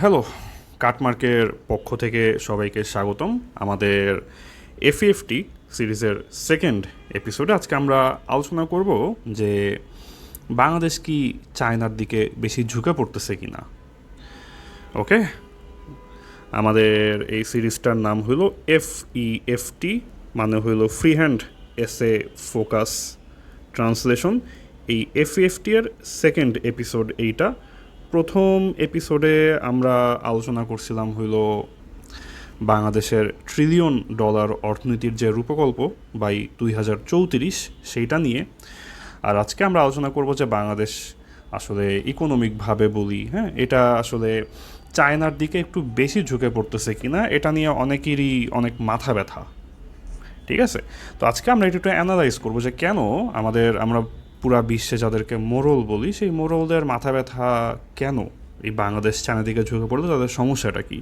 Hello, কাটমার্কের পক্ষ থেকে সবাইকে স্বাগতম আমাদের এফএফটি সিরিজের সেকেন্ড এপিসোডে। আজকে আমরা আলোচনা করব যে বাংলাদেশ কি চায়নার দিকে বেশি ঝুঁকে পড়তেছে কি না। ওকে, আমাদের এই সিরিজটার নাম হইল এফইএফটি, মানে হইল ফ্রি হ্যান্ড এসে ফোকাস ট্রান্সলেশন। এই এফইএফটি এর সেকেন্ড এপিসোড এইটা। প্রথম এপিসোডে আমরা আলোচনা করছিলাম হইল বাংলাদেশের ট্রিলিয়ন ডলার অর্থনীতির যে রূপকল্প বাই 2034 সেইটা নিয়ে। আর আজকে আমরা আলোচনা করব যে বাংলাদেশ আসলে ইকোনমিকভাবে বলি, হ্যাঁ, এটা আসলে চায়নার দিকে একটু বেশি ঝুঁকে পড়তেছে কিনা, এটা নিয়ে অনেকেরই অনেক মাথা ব্যথা। ঠিক আছে, তো আজকে আমরা এটা একটু অ্যানালাইজ করবো যে কেন আমরা পুরা বিশ্বে যাদেরকে মোরল বলি, সেই মোরলদের মাথা ব্যথা কেন এই বাংলাদেশ চায়নার দিকে ঝুঁকে পড়লে তাদের সমস্যাটা কী,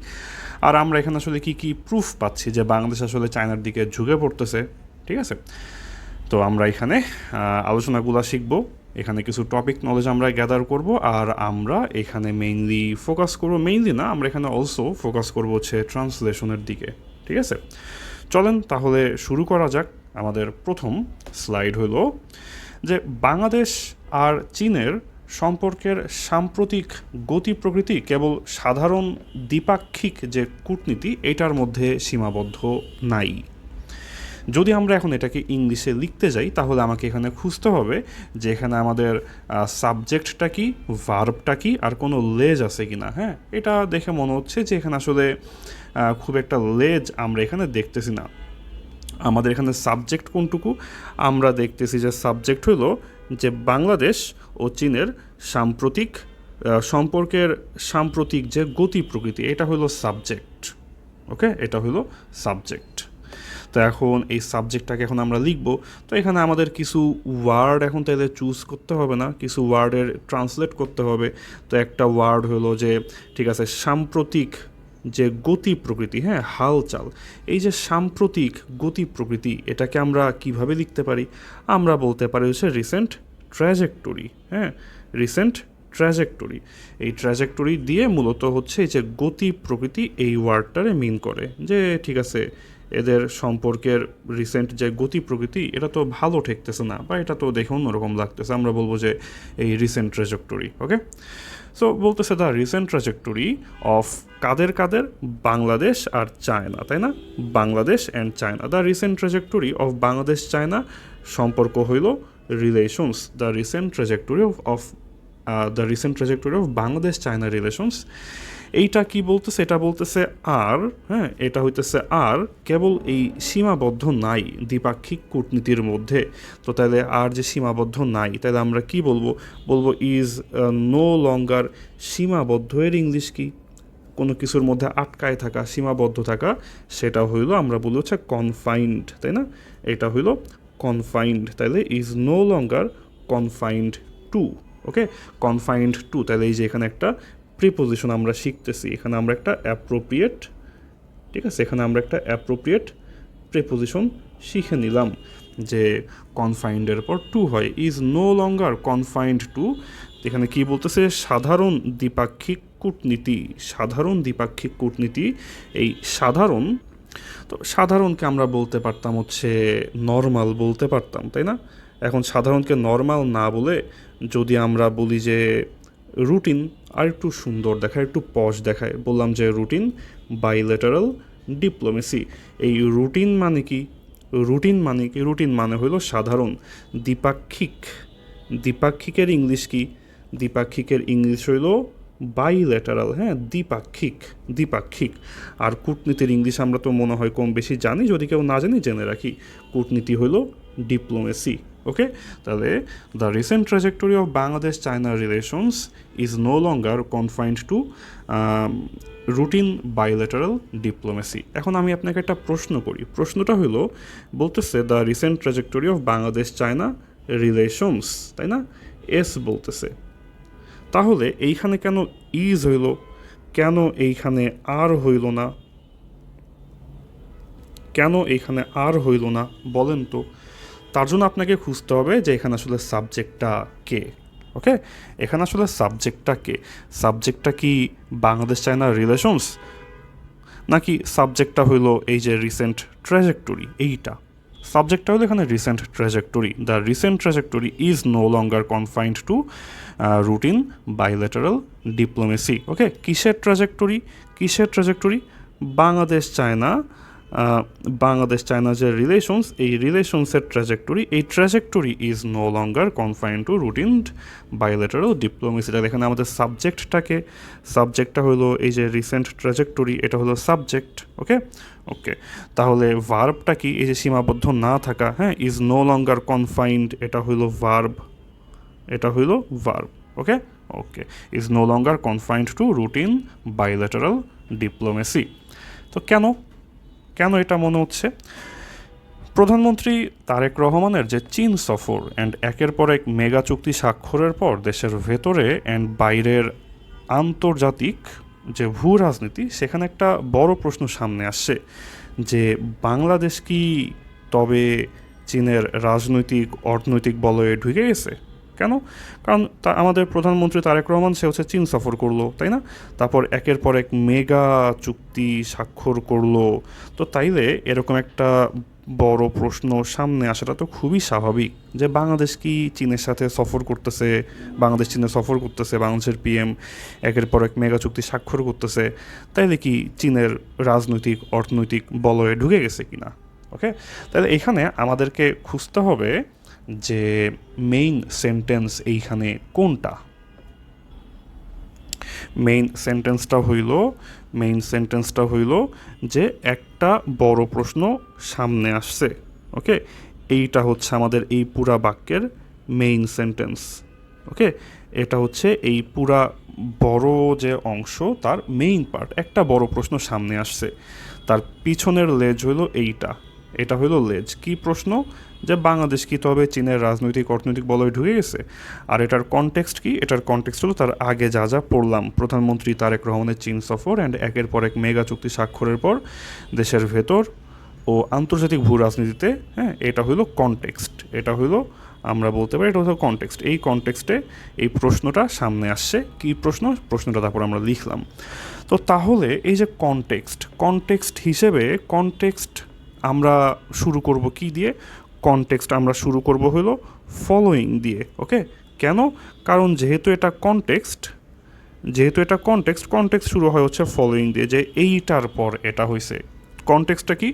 আর আমরা এখানে আসলে কী কী প্রুফ পাচ্ছি যে বাংলাদেশ আসলে চায়নার দিকে ঝুঁকে পড়তেছে। ঠিক আছে, তো আমরা এখানে আলোচনাগুলো শিখবো, এখানে কিছু টপিক নলেজ আমরা গ্যাদার করব, আর আমরা এখানে মেইনলি ফোকাস করবো, মেইনলি না, আমরা এখানে অলসো ফোকাস করবো হচ্ছে ট্রান্সলেশনের দিকে। ঠিক আছে, চলেন তাহলে শুরু করা যাক। আমাদের প্রথম স্লাইড হলো যে বাংলাদেশ আর চীনের সম্পর্কের সাম্প্রতিক গতি প্রকৃতি কেবল সাধারণ দ্বিপাক্ষিক যে কূটনীতি এটার মধ্যে সীমাবদ্ধ নাই। যদি আমরা এখন এটাকে ইংলিশে লিখতে যাই তাহলে আমাকে এখানে খুঁজতে হবে যে এখানে আমাদের সাবজেক্টটা কি, ভার্বটা কি, আর কোনো লেজ আছে কি না। হ্যাঁ, এটা দেখে মনে হচ্ছে যে এখানে আসলে খুব একটা লেজ আমরা এখানে দেখতেছি না। আমাদের এখানে সাবজেক্ট কোনটুকু, আমরা দেখতেছি যে সাবজেক্ট হলো যে বাংলাদেশ ও চীনের সাম্প্রতিক সম্পর্কের সাম্প্রতিক যে গতি প্রকৃতি, এটা হলো সাবজেক্ট। ওকে, এটা হলো সাবজেক্ট। তো এখন এই সাবজেক্টটাকে এখন আমরা লিখব। তো এখানে আমাদের কিছু ওয়ার্ড এখন তাহলে চুজ করতে হবে না, কিছু ওয়ার্ডের ট্রান্সলেট করতে হবে। তো একটা ওয়ার্ড হলো যে, ঠিক আছে, সাম্প্রতিক যে গতি প্রকৃতি, হ্যাঁ, হালচাল। এই যে সাম্প্রতিক গতি প্রকৃতি, এটাকে আমরা কিভাবে লিখতে পারি? আমরা বলতে পারি হচ্ছে রিসেন্ট ট্র্যাজেক্টরি। হ্যাঁ, রিসেন্ট ট্র্যাজেক্টরি। এই ট্র্যাজেক্টরি দিয়ে মূলত হচ্ছে এই যে গতি প্রকৃতি এই ওয়ার্ডটারে মিন করে, যে ঠিক আছে এদের সম্পর্কের রিসেন্ট যে গতি প্রকৃতি এটা তো ভালো ঠেকতেছে না, বা এটা তো দেখে অন্যরকম লাগতেছে, আমরা বলবো যে এই রিসেন্ট ট্র্যাজেক্টরি। ওকে, সো বলতেছে দ্য রিসেন্ট ট্র্যাজেক্টরি অফ কাদের কাদের, বাংলাদেশ আর চায়না, তাই না? Bangladesh and China, the recent trajectory of Bangladesh China সম্পর্ক হইল relations, the recent trajectory of the recent trajectory of Bangladesh China relations. এইটা কি বলতেছে? এটা বলতেছে আর, হ্যাঁ, এটা হইতেছে আর কেবল এই সীমাবদ্ধ নাই দ্বিপাক্ষিক কূটনীতির মধ্যে। তো তাহলে আর যে সীমাবদ্ধ নাই, তাহলে আমরা কি বলবো? বলবো ইজ নো লঙ্গার সীমাবদ্ধ। এর ইংলিশ কি? কোনো কিছুর মধ্যে আটকায় থাকা, সীমাবদ্ধ থাকা, সেটা হইল আমরা বলি হচ্ছে কনফাইন্ড, তাই না? এটা হইল কনফাইন্ড। তাহলে is no longer confined to. Okay, confined to. তাহলে এই যে এখানে একটা প্রিপোজিশন আমরা শিখতেছি, এখানে আমরা একটা অ্যাপ্রোপ্রিয়েট, ঠিক আছে, এখানে আমরা একটা অ্যাপ্রোপ্রিয়েট প্রিপোজিশন শিখে নিলাম যে কনফাইন্ডের পর টু হয়। Is no longer confined to. এখানে কি বলতেছে? সাধারণ দ্বিপাক্ষিক কূটনীতি, সাধারণ দ্বিপাক্ষিক কূটনীতি। এই সাধারণ, তো সাধারণকে আমরা বলতে পারতাম হচ্ছে নর্মাল বলতে পারতাম, তাই না? এখন সাধারণকে নর্মাল না বলে যদি আমরা বলি যে রুটিন, আর একটু সুন্দর দেখায়, একটু পশ দেখায়, বললাম যে রুটিন বাইলেটারাল ডিপ্লোমেসি। এই রুটিন মানে কি? রুটিন মানে কি? রুটিন মানে হলো সাধারণ। দ্বিপাক্ষিক, দ্বিপাক্ষিকের ইংলিশ কি? দ্বিপাক্ষিকের ইংলিশ হইল বাইলেটারাল। হ্যাঁ, দ্বিপাক্ষিক, দ্বিপাক্ষিক। আর কূটনীতির ইংলিশ আমরা তো মনে হয় কম বেশি জানি, যদি কেউ না জানি জেনে রাখি, কূটনীতি হইল ডিপ্লোমেসি। ওকে, তাহলে the recent trajectory of Bangladesh China relations is no longer confined to routine bilateral diplomacy. এখন আমি আপনাকে একটা প্রশ্ন করি। প্রশ্নটা হলো, বলতেছে the recent trajectory of Bangladesh China relations, তাই না? এস বলতেছে, তাহলে এইখানে কেন ইজ হইল, কেন এইখানে আর হইল না? কেন এইখানে আর হইল না বলেন তো? তার জন্য আপনাকে খুঁজতে হবে যে এখানে আসলে সাবজেক্টটা কে। ওকে, এখানে আসলে সাবজেক্টটা কি বাংলাদেশ চায়না রিলেশনস, নাকি সাবজেক্টটা হইলো এই যে রিসেন্ট ট্র্যাজেক্টরি, এইটা সাবজেক্টটা হলো এখানে recent trajectory. The recent trajectory is no longer confined to routine bilateral diplomacy. Okay, কিসের ট্র্যাজেক্টরি? বাংলাদেশ চায়না যে রিলেশনস, এই রিলেশনসের ট্র্যাজেক্টরি, এই trajectory is no longer confined to routine bilateral diplomacy. এখানে আমাদের সাবজেক্টটা হলো এই যে রিসেন্ট ট্র্যাজেক্টরি, এটা হলো সাবজেক্ট। ওকে, তাহলে ভার্বটা কি? এই যে সীমাবদ্ধ না থাকা, হ্যাঁ, ইজ নো লঙ্গার কনফাইন্ড, এটা হইলো verb. Okay, is no longer confined to routine bilateral diplomacy. তো কেন এটা মনে হচ্ছে? প্রধানমন্ত্রী তারেক রহমানের যে চীন সফর অ্যান্ড একের পর এক মেগা চুক্তি স্বাক্ষরের পর দেশের ভেতরে অ্যান্ড বাইরের আন্তর্জাতিক যে ভূ রাজনীতি, সেখানে একটা বড় প্রশ্ন সামনে আসছে যে বাংলাদেশ কি তবে চীনের রাজনৈতিক অর্থনৈতিক বলয়ে ঢুকে গেছে? কেন? কারণ আমাদের প্রধানমন্ত্রী তারেক রহমান সে হচ্ছে চীন সফর করলো, তাই না? তারপর একের পর এক মেগা চুক্তি স্বাক্ষর করলো। তো তাইলে এরকম একটা বড় প্রশ্ন সামনে আসাটা তো খুবই স্বাভাবিক যে বাংলাদেশ কি চীনের সাথে সফর করতেছে, বাংলাদেশের পিএম একের পর এক মেগা চুক্তি স্বাক্ষর করতেছে, তাইলে কি চীনের রাজনৈতিক অর্থনৈতিক বলয়ে ঢুকে গেছে কিনা? ওকে, তাহলে এখানে আমাদেরকে খুঁজতে হবে যে মেইন সেন্টেন্স কোনটা। মেইন সেন্টেন্সটা হইল যে একটা বড় প্রশ্ন সামনে আসছে। ওকে, এইটা হচ্ছে আমাদের এই পুরা বাক্যের মেইন সেন্টেন্স। ওকে, এটা হচ্ছে এই পুরা বড় যে অংশ তার মেইন পার্ট, একটা বড় প্রশ্ন সামনে আসছে, তার পিছনের লেজ হইল এটা হইল লেজ। কি প্রশ্ন? যে বাংলাদেশ কি তবে চীনের রাজনৈতিক অর্থনৈতিক বলয়ে ঢুকে গেছে? আর এটার কনটেক্সট কি? এটার কনটেক্সট হলো তার আগে যা পড়লাম, প্রধানমন্ত্রী তারেক রহমানের চীন সফর অ্যান্ড একের পর এক মেগা চুক্তি স্বাক্ষরের পর দেশের ভেতর ও আন্তর্জাতিক ভূ রাজনীতিতে, হ্যাঁ, এটা হইলো কনটেক্সট। আমরা বলতে পারি এটা হলো কনটেক্সট। এই কনটেক্সটে এই প্রশ্নটা সামনে আসছে। কি প্রশ্নটা তারপর আমরা লিখলাম। তো তাহলে এই যে কনটেক্সট আমরা শুরু করব কি দিয়ে? কনটেক্সট আমরা শুরু করব হলো ফলোয়িং দিয়ে। ওকে, কেন? কারণ যেহেতু এটা কনটেক্সট শুরু হয় হচ্ছে ফলোয়িং দিয়ে, যে এইটার পর এটা হয়েছে। কনটেক্সটটা কি?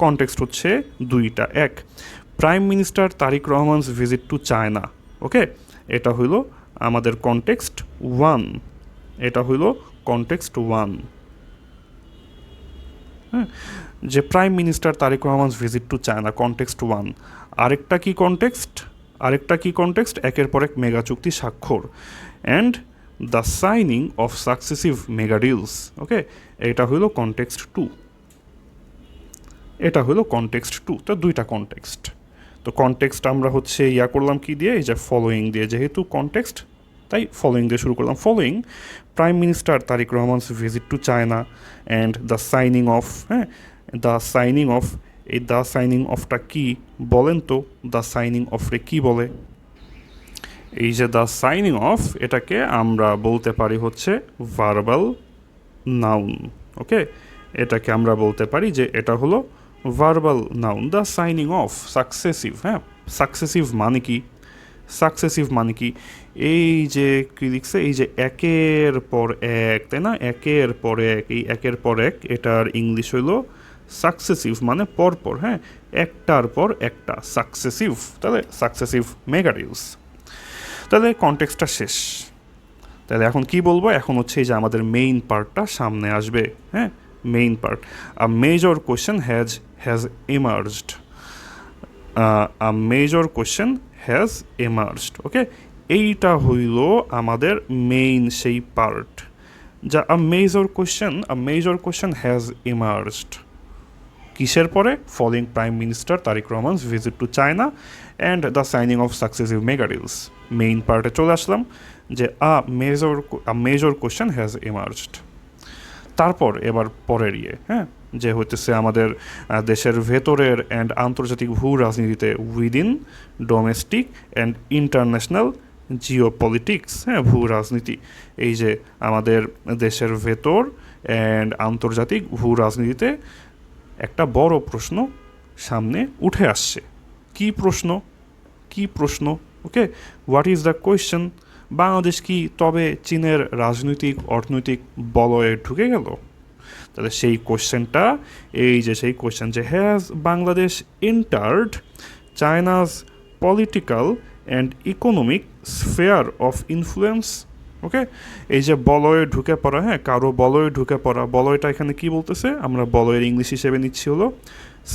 কনটেক্সট হচ্ছে দুইটা। এক, prime minister Tarique Rahman's visit to China. Okay, এটা হইল আমাদের কনটেক্সট ওয়ান। হ্যাঁ, যে prime minister Tarique Rahman's visit to China, context one. আরেকটা কি কনটেক্সট? একের পর এক মেগা চুক্তি স্বাক্ষর and the signing of successive mega deals. Okay, এটা হইল কনটেক্সট টু। তো দুইটা কনটেক্সট। তো কনটেক্সট আমরা হচ্ছে করলাম কি দিয়ে? এই যে ফলোয়িং দিয়ে। যেহেতু কনটেক্সট তাই ফলোয়িং দিয়ে শুরু করলাম। Following prime minister Tarique Rahman's visit to China and the signing of, হ্যাঁ, এই দ্য সাইনিং অফটা কি বলেন তো? দ্য সাইনিং অফরে কি বলে? এই যে দ্য সাইনিং অফ, এটাকে আমরা বলতে পারি হচ্ছে ভার্বাল নাউন। ওকে, এটাকে আমরা বলতে পারি যে এটা হলো verbal noun. The signing of successive, হ্যাঁ, সাকসেসিভ মানে কি? এই যে কি লিখছে? এই যে একের পর এক, তাই না? একের পর এক, এই একের পর এক, এটার ইংলিশ হইলো সাকসেসিভ মানে পরপর, হ্যাঁ, একটার পর একটা, সাকসেসিভ। তাহলে সাকসেসিভ মেগাডিলস। তাহলে কনটেক্সটটা শেষ। তাহলে এখন কি বলবো? এখন হচ্ছে এই যে আমাদের মেইন পার্টটা সামনে আসবে। হ্যাঁ, main part. A major question has emerged. Okay, এইটা হইল আমাদের মেইন সেই পার্ট, যা a major question has emerged। কিসের পরে? Following prime minister Tarique Rahman's visit to China and the signing of successive mega deals. Main পার্টে চলে আসলাম যে a major question has emerged। তারপর এবার পরের হ্যাঁ, যে হইতেছে আমাদের দেশের ভেতরের অ্যান্ড আন্তর্জাতিক ভূ রাজনীতিতে within domestic and international Jio politics, হ্যাঁ, ভূ রাজনীতি, এই যে আমাদের দেশের ভেতর অ্যান্ড আন্তর্জাতিক ভূ রাজনীতিতে একটা বড় প্রশ্ন সামনে উঠে আসছে। কি প্রশ্ন? কি প্রশ্ন? Okay, what is the question? Bangladesh কি তবে চীনের রাজনৈতিক অর্থনৈতিক বলয়ে ঢুকে গেল? তাহলে সেই কোয়েশ্চেনটা, এই যে সেই কোয়েশ্চেন যে has Bangladesh entered China's political and economic sphere of influence? Okay, এই যে বলয়ে ঢুকে পড়া, হ্যাঁ, কারো বলয়ে ঢুকে পড়া, বলয়টা এখানে কি বলতেছে? আমরা বলয়ের ইংলিশ হিসেবে নিচ্ছি হলো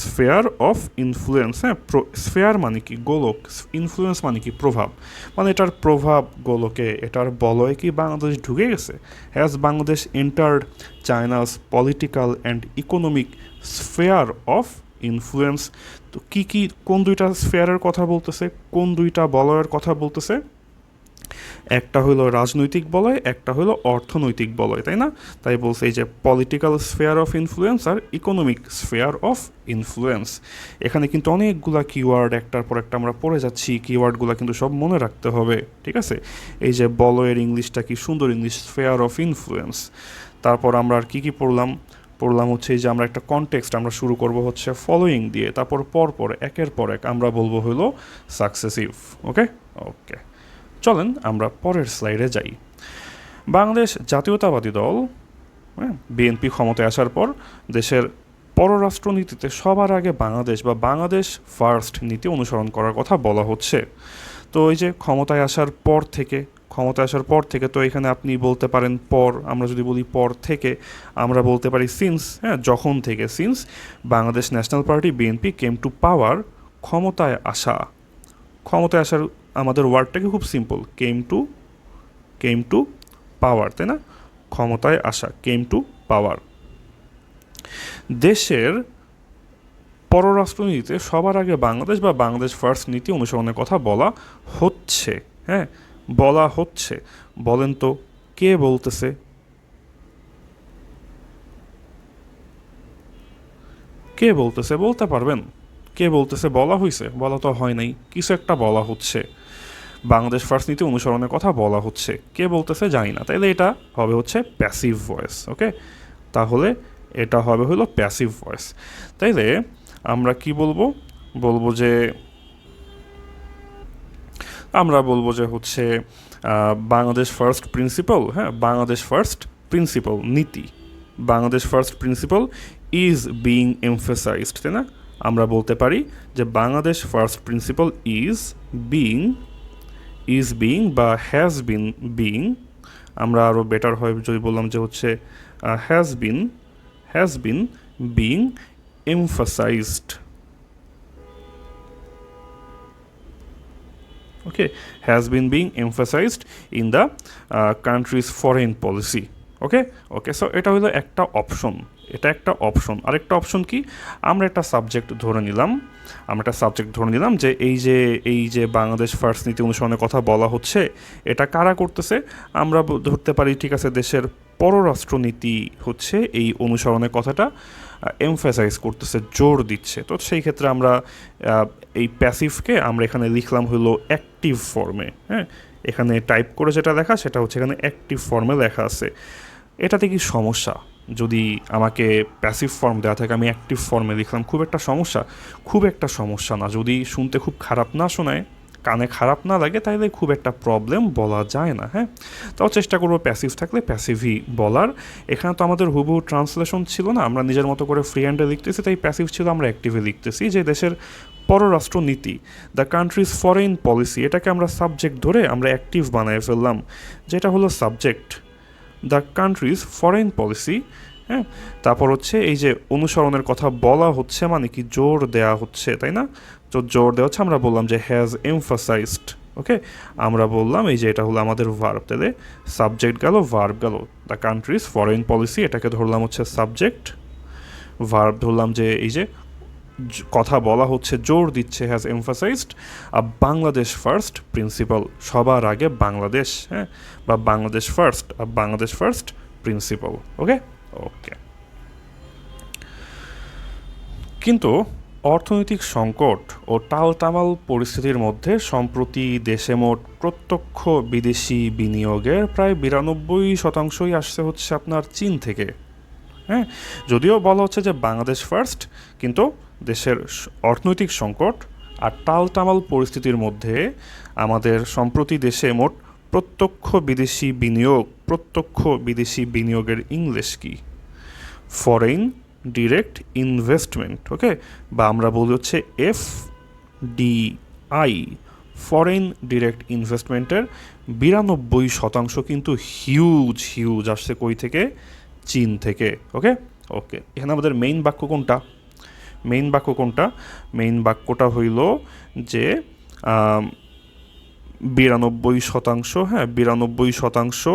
স্ফেয়ার অফ ইনফ্লুয়েন্স। হ্যাঁ, স্ফেয়ার মানে কি? গোলক। ইনফ্লুয়েন্স মানে কি? প্রভাব। মানে এটার প্রভাব গোলকে, এটার বলয়ে কি বাংলাদেশ ঢুকে গেছে? Has Bangladesh entered China's political and economic sphere of influence? তো কি কোন দুইটা স্ফেয়ারের কথা বলতেছে? কোন দুইটা বলয়ের কথা বলতেছে? একটা হলো রাজনৈতিক বলয়, একটা হলো অর্থনৈতিক বলয়, তাই না? তাই বলছে এই যে পলিটিক্যাল স্ফেয়ার অফ ইনফ্লুয়েন্স আর ইকোনমিক স্ফেয়ার অফ ইনফ্লুয়েন্স। এখানে কিন্তু অনেকগুলা কিওয়ার্ড একটার পর একটা আমরা পড়ে যাচ্ছি, কিওয়ার্ডগুলো কিন্তু সব মনে রাখতে হবে, ঠিক আছে? এই যে বলয়ের ইংলিশটা কি সুন্দর ইংলিশ, স্ফেয়ার অফ ইনফ্লুয়েন্স। তারপর আমরা আর কি পড়লাম হচ্ছে এই যে আমরা একটা কনটেক্সট আমরা শুরু করব হচ্ছে ফলোয়িং দিয়ে, তারপর পরপর একের পর এক আমরা বলবো হলো সাকসেসিভ। ওকে ওকে, চলেন আমরা পরের স্লাইডে যাই। বাংলাদেশ জাতীয়তাবাদী দল, হ্যাঁ, বিএনপি ক্ষমতায় আসার পর দেশের পররাষ্ট্রনীতিতে সবার আগে বাংলাদেশ বা বাংলাদেশ ফার্স্ট নীতি অনুসরণ করার কথা বলা হচ্ছে। তো এই যে ক্ষমতায় আসার পর থেকে তো এখানে আপনি বলতে পারেন পর, আমরা যদি বলি পর থেকে আমরা বলতে পারি সিন্স, হ্যাঁ, যখন থেকে, since Bangladesh National Party BNP came to power, ক্ষমতায় আসার আমাদের ওয়ার্ডটাকে খুব সিম্পল, কেম টু পাওয়ার, তাই না? ক্ষমতায় আসা, কেম টু পাওয়ার। দেশের পররাষ্ট্রনীতিতে সবার আগে বাংলাদেশ বা বাংলাদেশ ফার্স্ট নীতি অনুসরণের কথা বলা হচ্ছে, হ্যাঁ, বলা হচ্ছে। বলেন তো কে বলতেছে? বলতে পারবেন? কে বলতেছে? বলা হয়েছে? বলা তো হয় নাই, কিছু একটা বলা হচ্ছে। বাংলাদেশ ফার্স্ট নীতি অনুসরণের কথা বলা হচ্ছে, কে বলতেছে জানি না। তাইলে এটা হবে হচ্ছে প্যাসিভ ভয়েস। ওকে, তাহলে এটা হবে হলো প্যাসিভ ভয়েস। তাইলে আমরা কি বলবো? আমরা বলবো যে হচ্ছে বাংলাদেশ ফার্স্ট প্রিন্সিপাল, হ্যাঁ, বাংলাদেশ ফার্স্ট প্রিন্সিপাল নীতি, Bangladesh first principal is being এমফেসাইজড, তাই না? আমরা বলতে পারি যে Bangladesh first principal is being বা হ্যাজ বিং। আমরা আরও বেটার হয় যদি বললাম যে হচ্ছে has been being emphasised. Okay, has bin being emphasised in the countries foreign policy. Okay, so এটা হলো একটা অপশন, আরেকটা অপশন কি? আমরা একটা সাবজেক্ট ধরে নিলাম যে এই যে বাংলাদেশ ফার্স্ট নীতি অনুসরণের কথা বলা হচ্ছে, এটা কারা করতেছে? আমরা ধরতে পারি, ঠিক আছে, দেশের পররাষ্ট্রনীতি হচ্ছে এই অনুসরণের কথাটা এমফাসাইজ করতেছে, জোর দিচ্ছে। তো সেই ক্ষেত্রে আমরা এই প্যাসিভকে আমরা এখানে লিখলাম হলো অ্যাক্টিভ ফর্মে, হ্যাঁ, এখানে টাইপ করে যেটা লেখা সেটা হচ্ছে এখানে অ্যাক্টিভ ফর্মে লেখা আছে। এটাতে কি সমস্যা? যদি আমাকে প্যাসিভ ফর্ম দেওয়া থাকে, আমি অ্যাক্টিভ ফর্মে লিখলাম, খুব একটা সমস্যা না। যদি শুনতে খুব খারাপ না শোনায়, কানে খারাপ না লাগে, তাইলে খুব একটা প্রবলেম বলা যায় না, হ্যাঁ। তাও চেষ্টা করবো প্যাসিভ থাকলে প্যাসিভই বলার। এখানে তো আমাদের হুবহু ট্রান্সলেশন ছিল না, আমরা নিজের মতো করে ফ্রি হ্যান্ডে লিখতেছি, তাই প্যাসিভ ছিল, আমরা অ্যাক্টিভে লিখতেছি। যে দেশের পররাষ্ট্রনীতি, দ্য কান্ট্রিজ ফরেন পলিসি, এটাকে আমরা সাবজেক্ট ধরে আমরা অ্যাক্টিভ বানিয়ে ফেললাম, যেটা হলো subject, the countries foreign policy, হ্যাঁ। তারপর হচ্ছে এই যে অনুসরণের কথা বলা হচ্ছে মানে কি? জোর দেওয়া হচ্ছে, তাই না? তো জোর দেওয়া হচ্ছে, আমরা বললাম যে হ্যাজ এমফাসাইজড। ওকে, আমরা বললাম এই যে এটা হলো আমাদের ভার্ব, তাহলে সাবজেক্ট গেল, ভার্ব গেল। দ্য কান্ট্রিজ ফরেন পলিসি, এটাকে ধরলাম হচ্ছে সাবজেক্ট, ভার্ব ধরলাম যে এই যে কথা বলা হচ্ছে, জোর দিচ্ছে, has emphasised a Bangladesh first principal, সবার আগে বাংলাদেশ, হ্যাঁ, বা বাংলাদেশ ফার্স্ট প্রিন্সিপাল। ওকে, কিন্তু অর্থনৈতিক সংকট ও টালটামাল পরিস্থিতির মধ্যে সম্প্রতি দেশে মোট প্রত্যক্ষ বিদেশি বিনিয়োগের প্রায় 92%ই আসছে হচ্ছে আপনার চীন থেকে। হ্যাঁ, যদিও বলা হচ্ছে যে বাংলাদেশ ফার্স্ট, কিন্তু দেশের অর্থনৈতিক সংকট আর টালটামাল পরিস্থিতির মধ্যে আমাদের সম্প্রতি দেশে মোট প্রত্যক্ষ বিদেশি বিনিয়োগের ইংলিশ কি? ফরেন ডিরেক্ট ইনভেস্টমেন্ট, ওকে, বা আমরা বলি হচ্ছে FDI, ফরেন ডিরেক্ট ইনভেস্টমেন্টের 92% কিন্তু হিউজ আসছে কই থেকে? চীন থেকে। ওকে ওকে এখানে আমাদের মেইন বাক্য কোনটা? মেইন বাক্যটা হইল যে 92%, হ্যাঁ 92%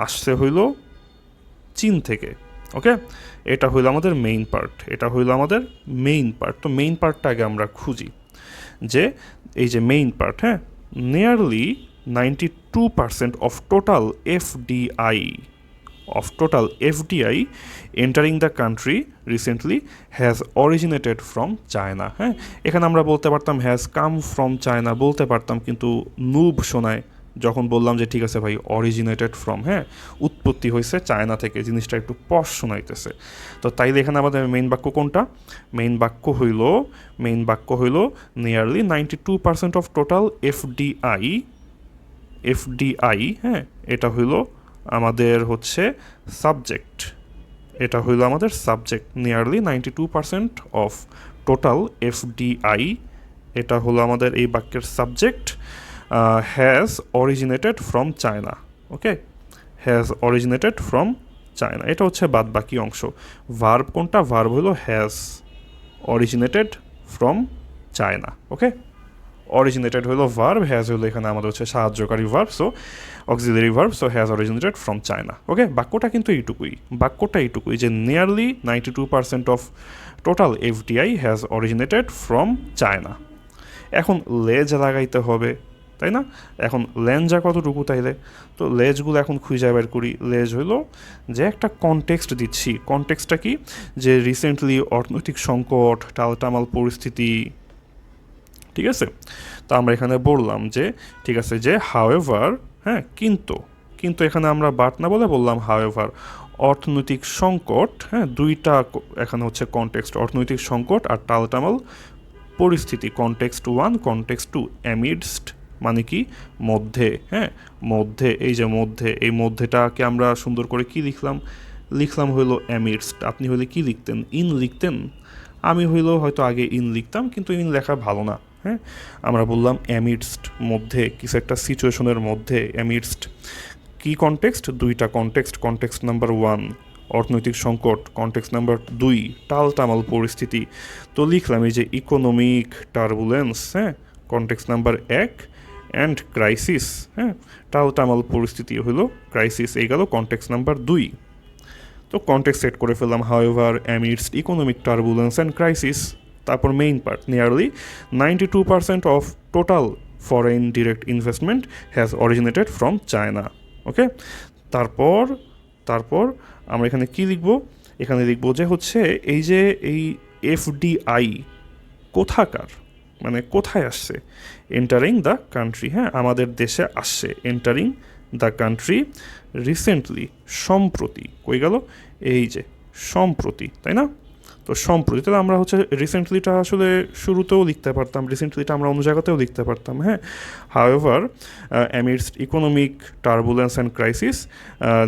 আসছে হইল চীন থেকে। ওকে, এটা হইল আমাদের মেইন পার্ট। তো মেইন পার্টটা আগে আমরা খুঁজি, যে এই যে মেইন পার্ট, হ্যাঁ, nearly 92% of total FDI entering the country recently has originated from China। হ্যাঁ, এখানে আমরা বলতে পারতাম হ্যাজ কাম ফ্রম চায়না বলতে পারতাম, কিন্তু নুব শোনায় যখন বললাম যে ঠিক আছে ভাই অরিজিনেটেড ফ্রম, হ্যাঁ উৎপত্তি হয়েছে চায়না থেকে, জিনিসটা একটু পশ শোনাইতেছে। তো তাইলে এখানে আমাদের মেইন বাক্য কোনটা? মেইন বাক্য হইল নিয়ারলি 92% অফ টোটাল FDI, হ্যাঁ, এটা হইল আমাদের হচ্ছে subject. Nearly 92% of total FDI, এটা হলো আমাদের এই বাক্যের subject. Has originated from China. Okay, has originated from China, এটা হচ্ছে বাদ বাকি অংশ। ভার্ব কোনটা? ভার্ব হলো has originated from China. Okay, originated হলো ভার্ব, হ্যাজ হলো এখানে আমাদের হচ্ছে সাহায্যকারী verb, so auxiliary verb, so has originated from China. Okay, বাক্যটা কিন্তু এইটুকুই যে nearly 92% of total FDI has originated from China. এখন লেজ লাগাইতে হবে, তাই না? এখন লেঞ্জা কতটুকু তাইলে? তো লেজগুলো এখন খুঁজে বের করি। লেজ হইলো যে একটা কনটেক্সট দিচ্ছি। কনটেক্সটটা কি? যে রিসেন্টলি অর্থনৈতিক সংকট, টালটামাল পরিস্থিতি, ঠিক আছে? তো আমরা এখানে বললাম যে ঠিক আছে যে হাওয়েভার, হ্যাঁ, কিন্তু এখানে আমরা বাট না বলে বললাম হাওয়েভার, অর্থনৈতিক সংকট, হ্যাঁ, দুইটা এখানে হচ্ছে কনটেক্সট, অর্থনৈতিক সংকট আর টালটামাল পরিস্থিতি। কনটেক্সট 1, কনটেক্সট 2, অ্যামিডস্ট মানে কি? মধ্যে, হ্যাঁ মধ্যে, এই যে মধ্যে, এই মধ্যেটাকে আমরা সুন্দর করে কি লিখলাম হইলো অ্যামিডস্ট। আপনি হইলে কি লিখতেন? ইন লিখতেন। আমি হইলেও হয়তো আগে ইন লিখতাম, কিন্তু ইন লেখা ভালো না। হ্যাঁ, আমরা বললাম অ্যামিডস্ট, মধ্যে, কিছু একটা সিচুয়েশনের মধ্যে। অ্যামিডস্ট কি কনটেক্সট? দুইটা কনটেক্সট। কনটেক্সট নাম্বার 1 অর্থনৈতিক সংকট, কনটেক্সট নাম্বার 2 টালটামাল পরিস্থিতি। তো লিখলাম এই যে ইকোনমিক টার্বুলেন্স, হ্যাঁ, কনটেক্সট নাম্বার 1, অ্যান্ড ক্রাইসিস, হ্যাঁ, টালটামাল পরিস্থিতি হলো ক্রাইসিস, এই গেল কনটেক্সট নাম্বার 2। তো কনটেক্সট সেট করে ফেললাম however, amidst economic turbulence and crisis. তারপর main part, nearly 92% of total foreign direct investment has originated from China. Okay, তারপর আমরা এখানে কি লিখব? এখানে লিখব যে হচ্ছে এই যে এই FDI কোথাকার, মানে কোথায় আসছে? এন্টারিং দ্য কান্ট্রি, হ্যাঁ, আমাদের দেশে আসছে। এন্টারিং দ্য কান্ট্রি রিসেন্টলি, সম্প্রতি, কই গেল? এই যে সম্প্রতি, তাই না? তো সম্প্রতি, তাহলে আমরা হচ্ছে রিসেন্টলিটা আসলে শুরুতেও লিখতে পারতাম, রিসেন্টলিটা আমরা অন্য জায়গাতেও লিখতে পারতাম, হ্যাঁ। However amidst economic turbulence and crisis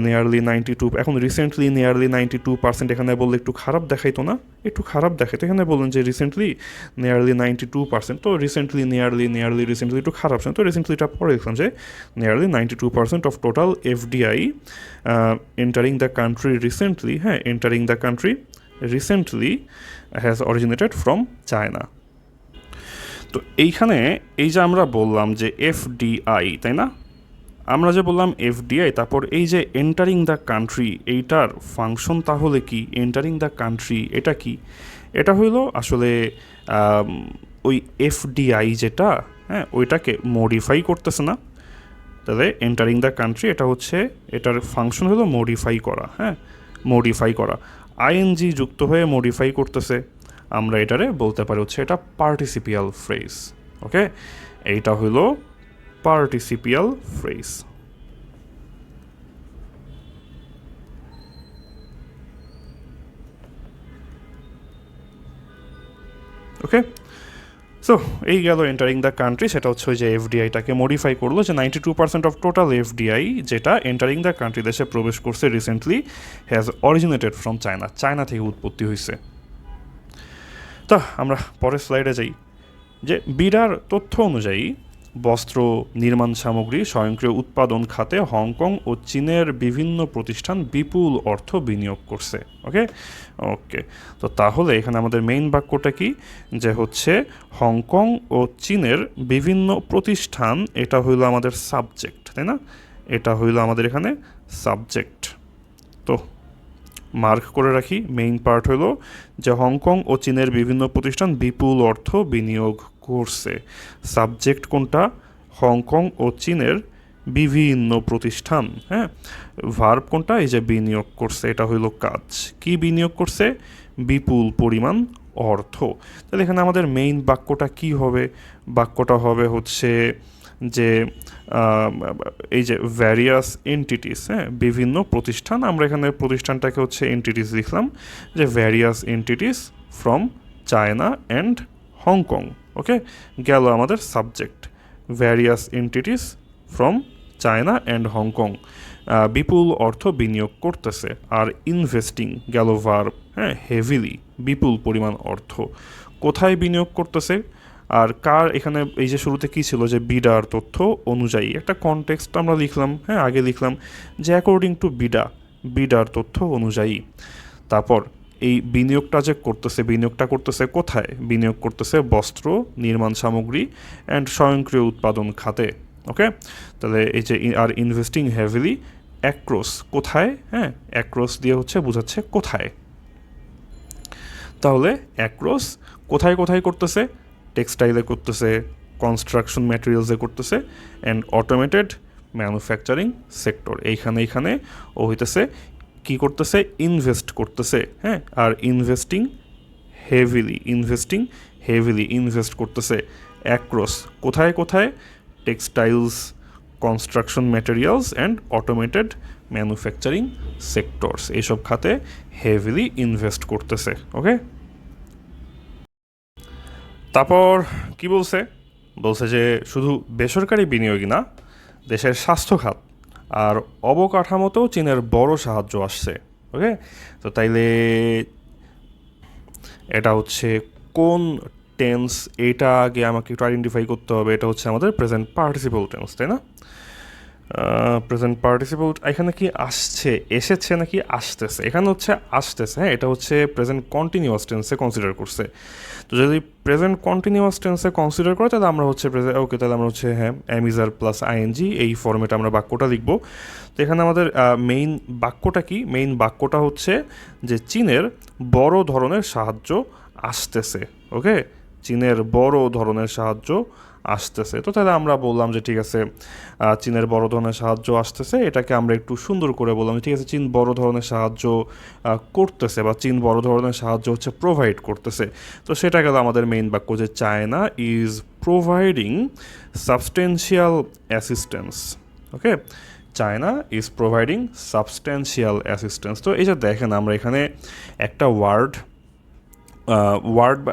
nearly 92, এখন রিসেন্টলি নিয়ারলি 92%, এখানে বললে একটু খারাপ দেখাইতো না? একটু খারাপ দেখাইতো। এখানে বললেন যে রিসেন্টলি নিয়ারলি 92%, তো রিসেন্টলি নিয়ারলি রিসেন্টলি একটু খারাপ শোনে, তো রিসেন্টলিটা পরে লিখলাম যে nearly 92% of total FDI entering the country recently, হ্যাঁ, entering the country recently has originated from China. তো এইখানে এই যে আমরা বললাম যে FDI, তাই না? আমরা যে বললাম FDI, তারপর এই যে এন্টারিং দ্য কান্ট্রি, এইটার ফাংশন তাহলে কি? এন্টারিং দ্য কান্ট্রি এটা কি? এটা হইলো আসলে ওই FDI যেটা, হ্যাঁ, ওইটাকে মডিফাই করতেছে না। তাহলে এন্টারিং দ্য কান্ট্রি এটা হচ্ছে, এটার ফাংশন হলো মডিফাই করা, হ্যাঁ, মডিফাই করা। ING যুক্ত হয়ে মডিফাই করতেছে। আমরা এটারে বলতে পারি হচ্ছে এটা পার্টিসিপিয়াল ফ্রেজ। ওকে, এইটা হইল পার্টিসিপিয়াল ফ্রেজ। ওকে, সো এই গেল এন্টারিং দ্য কান্ট্রি, সেটা হচ্ছে ওই যে এফডিআইটাকে মডিফাই করলো যে 92% অফ টোটাল এফডিআই যেটা এন্টারিং দ্য কান্ট্রি দেশে প্রবেশ করছে recently has originated from China, China থেকে উৎপত্তি হয়েছে। তা আমরা পরের স্লাইডে যাই, যে বিডার তথ্য অনুযায়ী বস্ত্র, নির্মাণ সামগ্রী, স্বয়ংক্রিয় উৎপাদন খাতে হংকং ও চীনের বিভিন্ন প্রতিষ্ঠান বিপুল অর্থ বিনিয়োগ করছে। ওকে ওকে, তো তাহলে এখানে আমাদের মেইন বাক্যটা কি, যে হচ্ছে হংকং ও চীনের বিভিন্ন প্রতিষ্ঠান, এটা হইল আমাদের সাবজেক্ট, তাই না? এটা হইল আমাদের এখানে সাবজেক্ট। তো মার্ক করে রাখি, মেইন পার্ট হলো যে হংকং ও চীনের বিভিন্ন প্রতিষ্ঠান বিপুল অর্থ বিনিয়োগ করছে। সাবজেক্ট কোনটা? হংকং ও চীনের বিভিন্ন প্রতিষ্ঠান। হ্যাঁ, ভার্ব কোনটা? এই যে বিনিয়োগ করছে, এটা হইল কাজ। কি বিনিয়োগ করছে? বিপুল পরিমাণ অর্থ। তাহলে এখানে আমাদের মেইন বাক্যটা কি হবে? বাক্যটা হবে হচ্ছে যে এই যে ভ্যারিয়াস এন্টিটিস, হ্যাঁ, বিভিন্ন প্রতিষ্ঠান, আমরা এখানে প্রতিষ্ঠানটাকে হচ্ছে এন্টিটিস লিখলাম, যে various entities from China and Hong Kong. Okay, গেল আমাদের subject, various entities from China and Hong Kong বিপুল অর্থ বিনিয়োগ করতেছে। আর ইনভেস্টিং গেল ভার্ব, হ্যাঁ, হেভিলি, বিপুল পরিমাণ অর্থ। কোথায় বিনিয়োগ করতেছে? আর কার, এখানে এই যে শুরুতে কী ছিল, যে বিডার তথ্য অনুযায়ী, একটা কনটেক্সট আমরা লিখলাম, হ্যাঁ, আগে লিখলাম যে অ্যাকর্ডিং টু বিডার তথ্য অনুযায়ী। তারপর এই বিনিয়োগটা যে করতেছে, বিনিয়োগটা করতেছে কোথায়? বিনিয়োগ করতেছে বস্ত্র, নির্মাণ সামগ্রী অ্যান্ড স্বয়ংক্রিয় উৎপাদন খাতে। ওকে, তাহলে এই যে আর ইনভেস্টিং হেভিলি অ্যাক্রস, কোথায়? হ্যাঁ, অ্যাক্রস দিয়ে হচ্ছে বোঝাচ্ছে কোথায়। তাহলে অ্যাক্রস কোথায় কোথায় করতেছে? টেক্সটাইলে করতেছে, কনস্ট্রাকশন ম্যাটেরিয়ালসে করতেছে, অ্যান্ড অটোমেটেড ম্যানুফ্যাকচারিং সেক্টর, এইখানে ও হইতেছে কি করতেছে? ইনভেস্ট করতেছে। হ্যাঁ, আর ইনভেস্টিং হেভিলি ইনভেস্ট করতেছে অ্যাক্রস, কোথায় কোথায়? Textiles, construction materials and automated manufacturing sectors, এইসব খাতে হেভিলি ইনভেস্ট করতেছে। ওকে, তারপর কি বলছে? বলছে যে শুধু বেসরকারি বিনিয়োগই না, দেশের স্বাস্থ্য খাত আর অবকাঠামোতেও চীনের বড় সাহায্য আসছে। ওকে, তো তাইলে এটা হচ্ছে কোন টেন্স? এটা আগে আমাকে একটু আইডেন্টিফাই করতে হবে। এটা হচ্ছে আমাদের প্রেজেন্ট পার্টিসিপল টেন্স, তাই না? প্রেজেন্ট পার্টিসিপল এখানে কি আসছে, এসেছে নাকি আসতেছে? এখানে হচ্ছে আসতেছে। হ্যাঁ, এটা হচ্ছে প্রেজেন্ট কন্টিনিউয়াস টেন্সে কনসিডার করছে। তো যদি প্রেজেন্ট কন্টিনিউয়াস টেন্সে কনসিডার করে তাহলে আমরা হচ্ছে ওকে, তাহলে আমরা হচ্ছে হ্যাঁ অ্যামিজার প্লাস আইএনজি এই ফর্মেটে আমরা বাক্যটা লিখবো। তো এখানে আমাদের মেইন বাক্যটা কি? মেইন বাক্যটা হচ্ছে যে চীনের বড় ধরনের সাহায্য আসতেছে। ওকে, চীনের বড় ধরনের সাহায্য আসতেছে। তো তাহলে আমরা বললাম যে ঠিক আছে, চীনের বড় ধরনের সাহায্য আসতেছে, এটাকে আমরা একটু সুন্দর করে বললাম, ঠিক আছে, চীন বড় ধরনের সাহায্য করতেছে, বা চীন বড় ধরনের সাহায্য হচ্ছে প্রোভাইড করতেছে। তো সেটা গেল আমাদের মেইন বাক্য, যে China is providing substantial assistance. Okay, China is providing substantial assistance. তো এই যে দেখেন, আমরা এখানে একটা ওয়ার্ড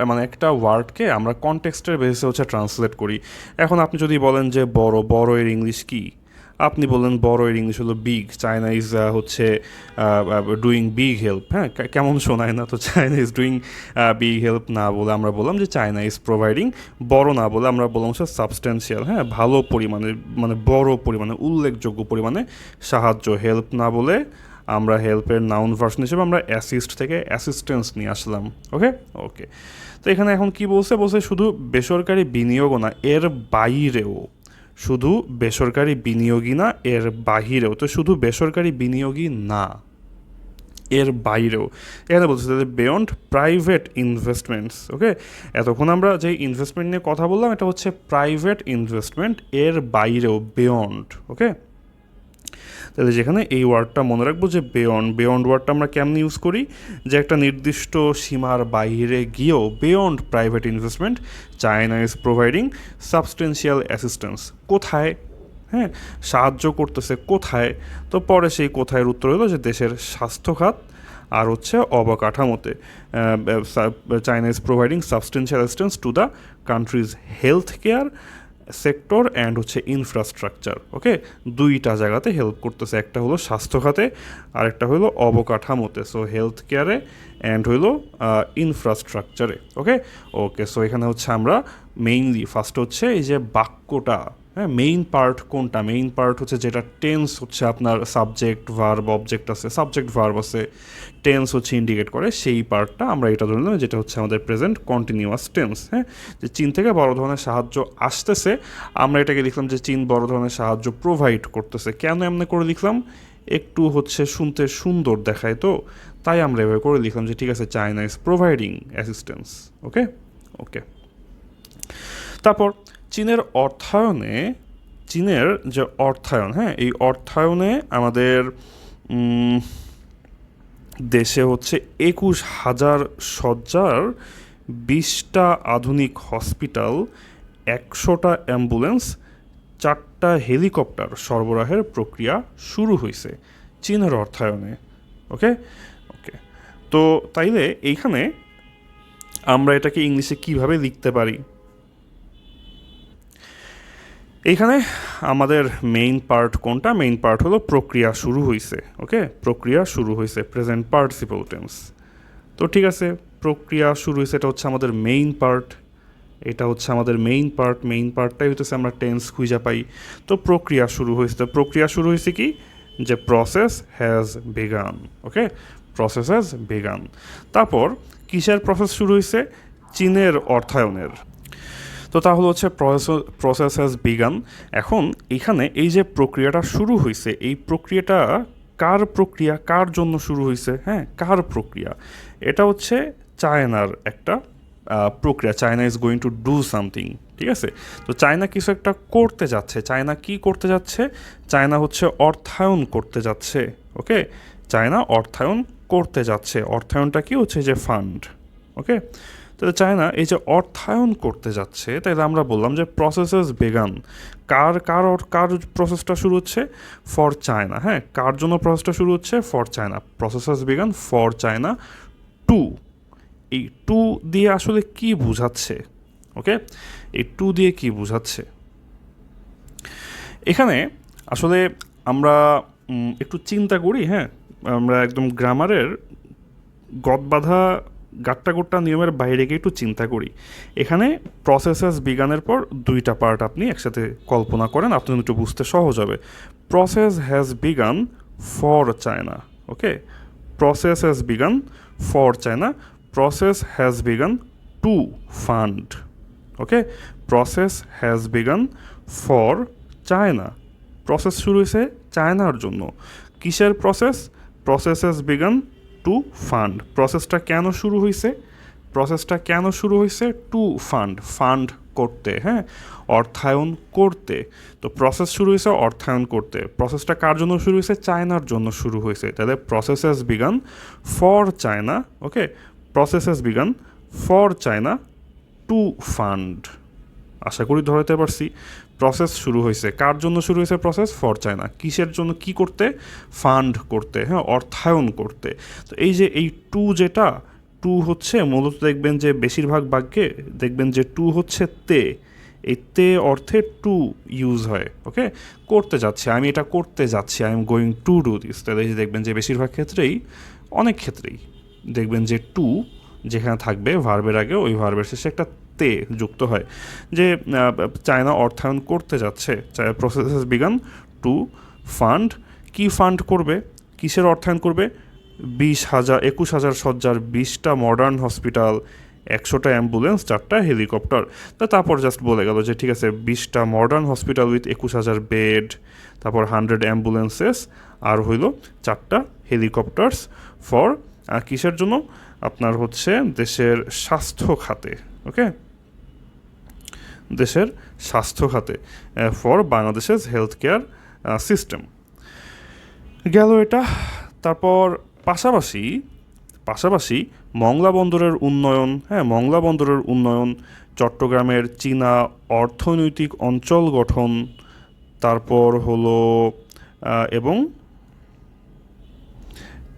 মানে একটা ওয়ার্ডকে আমরা কনটেক্সটের বেসিসে হচ্ছে ট্রান্সলেট করি। এখন আপনি যদি বলেন যে বড় এর ইংলিশ কি, আপনি বললেন বড় এর ইংলিশ হলো বিগ, চায়না ইজ হচ্ছে ডুইং বিগ হেল্প। হ্যাঁ, কেমন শোনায় না? তো China is doing big help না বলে আমরা বললাম যে চায়না ইজ প্রোভাইডিং, বড় না বলে আমরা বললাম হচ্ছে সাবস্টেন্সিয়াল, হ্যাঁ, ভালো পরিমাণে, মানে বড় পরিমাণে, উল্লেখযোগ্য পরিমাণে সাহায্য। হেল্প না বলে আমরা হেল্পের নাউন ভার্সন হিসেবে আমরা অ্যাসিস্ট থেকে অ্যাসিস্ট্যান্স নিয়ে আসলাম। ওকে ওকে, তো এখানে এখন কি বলছে? বলছে শুধু বেসরকারি বিনিয়োগও না, এর বাইরেও, শুধু বেসরকারি বিনিয়োগই না, এর বাহিরেও। তো শুধু বেসরকারি বিনিয়োগই না, এর বাইরেও। এখানে বলছে যে বিয়ন্ড প্রাইভেট ইনভেস্টমেন্টস। ওকে, এতক্ষণ আমরা যে ইনভেস্টমেন্ট নিয়ে কথা বললাম, এটা হচ্ছে প্রাইভেট ইনভেস্টমেন্ট, এর বাইরেও, বিয়ন্ড। ওকে, তাহলে যেখানে এই ওয়ার্ডটা মনে রাখবো যে বেয়ন্ড ওয়ার্ডটা আমরা কেমন ইউজ করি, যে একটা নির্দিষ্ট সীমার বাইরে গিয়েও beyond private investment China is providing substantial assistance. কোথায়? হ্যাঁ, সাহায্য করতেছে কোথায়? তো পরে সেই কোথায়ের উত্তর হলো যে দেশের স্বাস্থ্য খাত আর হচ্ছে অবকাঠামোতে। China is providing substantial assistance to the country's health care sector and হচ্ছে ইনফ্রাস্ট্রাকচার। ওকে, দুইটা জায়গাতে হেল্প করতেছে, একটা হলো স্বাস্থ্য খাতে আর একটা হলো অবকাঠামোতে। সো হেলথ কেয়ারে অ্যান্ড হইলো ইনফ্রাস্ট্রাকচারে। ওকে ওকে সো এখানে হচ্ছে আমরা মেইনলি ফার্স্ট হচ্ছে এই যে বাক্যটা, হ্যাঁ, মেইন পার্ট কোনটা? মেইন পার্ট হচ্ছে যেটা টেন্স হচ্ছে আপনার সাবজেক্ট ভার্ব অবজেক্ট আছে, সাবজেক্ট ভার্ব আছে, টেন্স হচ্ছে ইন্ডিকেট করে, সেই পার্টটা আমরা এটা ধরে নিলাম যেটা হচ্ছে আমাদের প্রেজেন্ট কন্টিনিউয়াস টেন্স। হ্যাঁ, যে চীন থেকে বড় ধরনের সাহায্য আসতেছে, আমরা এটাকে লিখলাম যে চীন বড় ধরনের সাহায্য প্রোভাইড করতেছে। কেন এমনি করে লিখলাম? একটু হচ্ছে শুনতে সুন্দর দেখায়, তো তাই আমরা এভাবে করে লিখলাম যে ঠিক আছে, China is providing assistance. Okay okay তারপর চীনের অর্থায়নে, চীনের যে অর্থায়ন, হ্যাঁ, এই অর্থায়নে আমাদের দেশে হচ্ছে 21,000 শয্যার 20টা আধুনিক হসপিটাল, 100টা অ্যাম্বুলেন্স, 4টা হেলিকপ্টার সরবরাহের প্রক্রিয়া শুরু হয়েছে চীনের অর্থায়নে। ওকে ওকে তো তাইলে এইখানে আমরা এটাকে ইংলিশে কিভাবে লিখতে পারি? এইখানে আমাদের মেইন পার্ট কোনটা? মেইন পার্ট হলো প্রক্রিয়া শুরু হয়েছে। ওকে, প্রক্রিয়া শুরু হয়েছে, প্রেজেন্ট পার্টিসিপল টেন্স। তো ঠিক আছে, প্রক্রিয়া শুরু হয়েছে, এটা হচ্ছে আমাদের মেইন পার্ট, এটা হচ্ছে আমাদের মেইন পার্ট। মেইন পার্টটাই হইতেছে আমরা টেন্স খুঁজে পাই। তো প্রক্রিয়া শুরু হয়েছে, তো প্রক্রিয়া শুরু হয়েছে কি? যে process has began. Okay, process has began. তারপর কিসের প্রসেস শুরু হয়েছে? চীনের অর্থায়নের। তো তাহলে হচ্ছে প্রসেস হ্যাজ বিগান। এখন এখানে এই যে প্রক্রিয়াটা শুরু হয়েছে, এই প্রক্রিয়াটা কার প্রক্রিয়া, কার জন্য শুরু হয়েছে? হ্যাঁ, কার প্রক্রিয়া? এটা হচ্ছে চায়নার একটা প্রক্রিয়া। China is going to do something. ঠিক আছে, তো চায়না কিছু একটা করতে যাচ্ছে। চায়না কি করতে যাচ্ছে? চায়না হচ্ছে অর্থায়ন করতে যাচ্ছে। ওকে, চায়না অর্থায়ন করতে যাচ্ছে। অর্থায়নটা কি হচ্ছে? যে ফান্ড। ওকে, তাহলে চায়না এই যে অর্থায়ন করতে যাচ্ছে, তাইলে আমরা বললাম যে প্রসেসেস বেগান। কার কার কার প্রসেসটা শুরু হচ্ছে? For China. হ্যাঁ, কার জন্য প্রসেসটা শুরু হচ্ছে? For China. Processes began for China to. এই টু দিয়ে আসলে কি বোঝাচ্ছে? ওকে, এই টু দিয়ে কি বোঝাচ্ছে? এখানে আসলে আমরা একটু চিন্তা করি। হ্যাঁ, আমরা একদম গ্রামারের গদবাঁধা গাট্টা নিয়মের বাইরে গিয়ে একটু চিন্তা করি। এখানে প্রসেসেস বিগানের পর দুইটা পার্ট আপনি একসাথে কল্পনা করেন, আপনার একটু বুঝতে সহজ হবে। Process has began for China. Okay, process has began for China, process has began to fund. Okay, process has began for China. Process শুরু হয়েছে চায়নার জন্য। কিসের process? Process has began to fund. প্রসেসটা কেন শুরু হয়েছে? প্রসেসটা কেন শুরু হয়েছে? টু ফান্ড, ফান্ড করতে, হ্যাঁ, অর্থায়ন করতে। তো প্রসেস শুরু হয়েছে অর্থায়ন করতে। প্রসেসটা কার জন্য শুরু হয়েছে? চায়নার জন্য শুরু হয়েছে। তাহলে process has began for China. Okay, process has began for China to fund. আশা করি ধরাতে পারছি। প্রসেস শুরু হয়েছে, কার জন্য শুরু হয়েছে? Process for China. কিসের জন্য? কি করতে? ফান্ড করতে, হ্যাঁ, অর্থায়ন করতে। তো এই যে এই টু, যেটা টু হচ্ছে মূলত দেখবেন যে বেশিরভাগ বাক্যে দেখবেন যে টু হচ্ছে তে। এই তে অর্থে টু ইউজ হয়। ওকে, করতে যাচ্ছে, আমি এটা করতে যাচ্ছি, I am going to do this. তাহলে দেখবেন যে বেশিরভাগ ক্ষেত্রেই, অনেক ক্ষেত্রেই দেখবেন যে টু যেখানে থাকবে ভার্বের আগে, ওই ভার্বের শেষে একটা তে যুক্ত হয়। যে চায়না অর্থায়ন করতে যাচ্ছে, process has began to fund. কি ফান্ড করবে? কিসের অর্থায়ন করবে? 21,000 শয্যার 20টা মডার্ন হসপিটাল, 100টা অ্যাম্বুলেন্স, 4টা হেলিকপ্টার। তারপর জাস্ট বলে গেল যে ঠিক আছে, 20টা মডার্ন হসপিটাল উইথ 21,000 বেড, তারপর 100 অ্যাম্বুলেন্সেস, আর হইল 4টা হেলিকপ্টার্স ফর কিসের জন্য? আপনার হচ্ছে দেশের স্বাস্থ্য খাতে। ওকে, দেশের স্বাস্থ্য খাতে, ফর বাংলাদেশের হেলথ কেয়ার সিস্টেম। গেল এটা। তারপর পাশাপাশি পাশাপাশি মংলা বন্দরের উন্নয়ন, হ্যাঁ মংলা বন্দরের উন্নয়ন, চট্টগ্রামের চীনা অর্থনৈতিক অঞ্চল গঠন, তারপর হলো এবং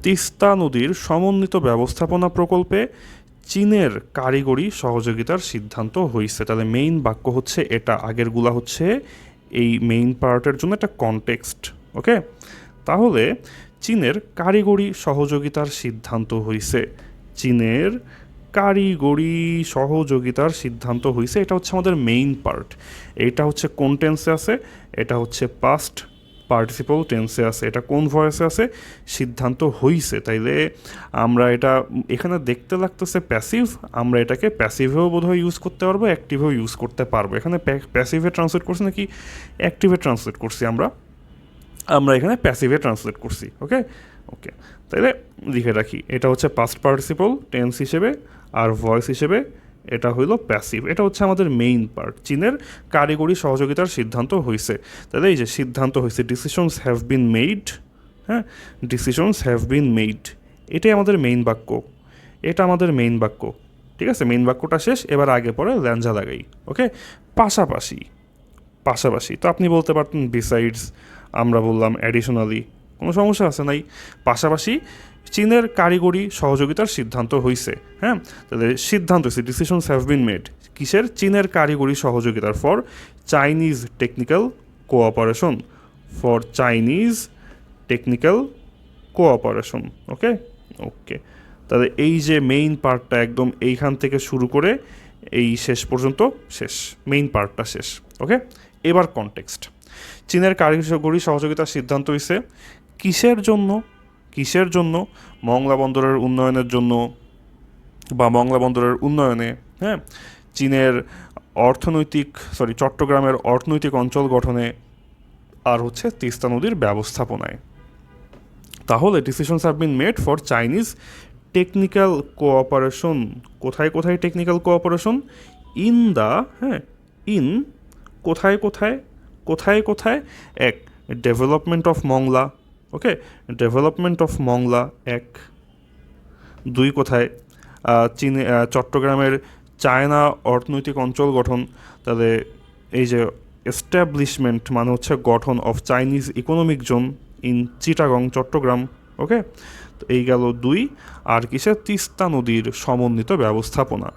তিস্তা নদীর সমন্বিত ব্যবস্থাপনা প্রকল্পে চীনের কারিগরি সহযোগিতার সিদ্ধান্ত হয়েছে। তাহলে মেইন বাক্য হচ্ছে এটা, আগেরগুলা হচ্ছে এই মেইন পার্টের জন্য একটা কনটেক্সট। ওকে, তাহলে চীনের কারিগরি সহযোগিতার সিদ্ধান্ত হয়েছে, চীনের কারিগরি সহযোগিতার সিদ্ধান্ত হয়েছে, এটা হচ্ছে আমাদের মেইন পার্ট। এটা হচ্ছে কোন টেন্সে আছে? এটা হচ্ছে পাস্ট পার্টিসিপল টেন্সে আছে। এটা কোন ভয়েসে আছে? সিদ্ধান্ত হইছে। তাইলে আমরা এটা এখানে দেখতে লাগতেছে প্যাসিভ, আমরা এটাকে প্যাসিভেও বোধহয় ইউজ করতে পারবো, অ্যাক্টিভেও ইউজ করতে পারবো। এখানে প্যাসিভে ট্রান্সলেট করছি নাকি অ্যাক্টিভে ট্রান্সলেট করছি? আমরা এখানে প্যাসিভে ট্রান্সলেট করছি। ওকে ওকে, তাইলে লিখে রাখি, এটা হচ্ছে পাস্ট পার্টিসিপল টেন্স হিসেবে, আর ভয়েস হিসেবে এটা হইল প্যাসিভ। এটা হচ্ছে আমাদের মেইন পার্ট। চীনের কারিগরি সহযোগিতার সিদ্ধান্ত হয়েছে, তাহলে এই যে সিদ্ধান্ত হয়েছে, ডিসিশনস হ্যাভ বিন মেড, হ্যাঁ ডিসিশনস হ্যাভ বিন মেড, এটাই আমাদের মেইন বাক্য, এটা আমাদের মেইন বাক্য। ঠিক আছে, মেইন বাক্যটা শেষ, এবার আগে পরে ল্যাঞ্জা লাগাই। ওকে, পাশাপাশি পাশাপাশি তো আপনি বলতে পারতেন বিসাইডস, আমরা বললাম অ্যাডিশনালি, কোনো সমস্যা আছে নাই। পাশাপাশি চীনের কারিগরি সহযোগিতার সিদ্ধান্ত হয়েছে, হ্যাঁ তাহলে সিদ্ধান্ত হয়েছে, ডিসিশনস হ্যাভ বিন মেড, কিসের? চীনের কারিগরি সহযোগিতার, for Chinese technical cooperation, for Chinese technical cooperation. Okay okay, তাহলে এই যে মেইন পার্টটা একদম এইখান থেকে শুরু করে এই শেষ পর্যন্ত শেষ, মেইন পার্টটা শেষ। ওকে, এবার কনটেক্সট। চীনের কারিগরি সহযোগিতার সিদ্ধান্ত হয়েছে কিসের জন্য? কিসের জন্য? মংলা বন্দরের উন্নয়নের জন্য, বা মংলা বন্দরের উন্নয়নে, হ্যাঁ চীনের চট্টগ্রামের অর্থনৈতিক অঞ্চল গঠনে, আর হচ্ছে তিস্তা নদীর ব্যবস্থাপনায়। তাহলে decisions have been made for Chinese technical cooperation. কোথায় কোথায় টেকনিক্যাল কোঅপারেশন? ইন দ্য, হ্যাঁ ইন, কোথায় কোথায়, কোথায় কোথায়? এক, development of Mongla. Okay, development of Mongla এক। দুই, কোথায়? চীনে চট্টগ্রামের চায়না অর্থনৈতিক অঞ্চল গঠন, তাহলে এই যে এস্টাবলিশমেন্ট মানে হচ্ছে গঠন, of Chinese economic zone in Chittagong Chattogram. Okay, তো এই গেল দুই। আর কিসে? তিস্তা নদীর সমন্বিত ব্যবস্থাপনা,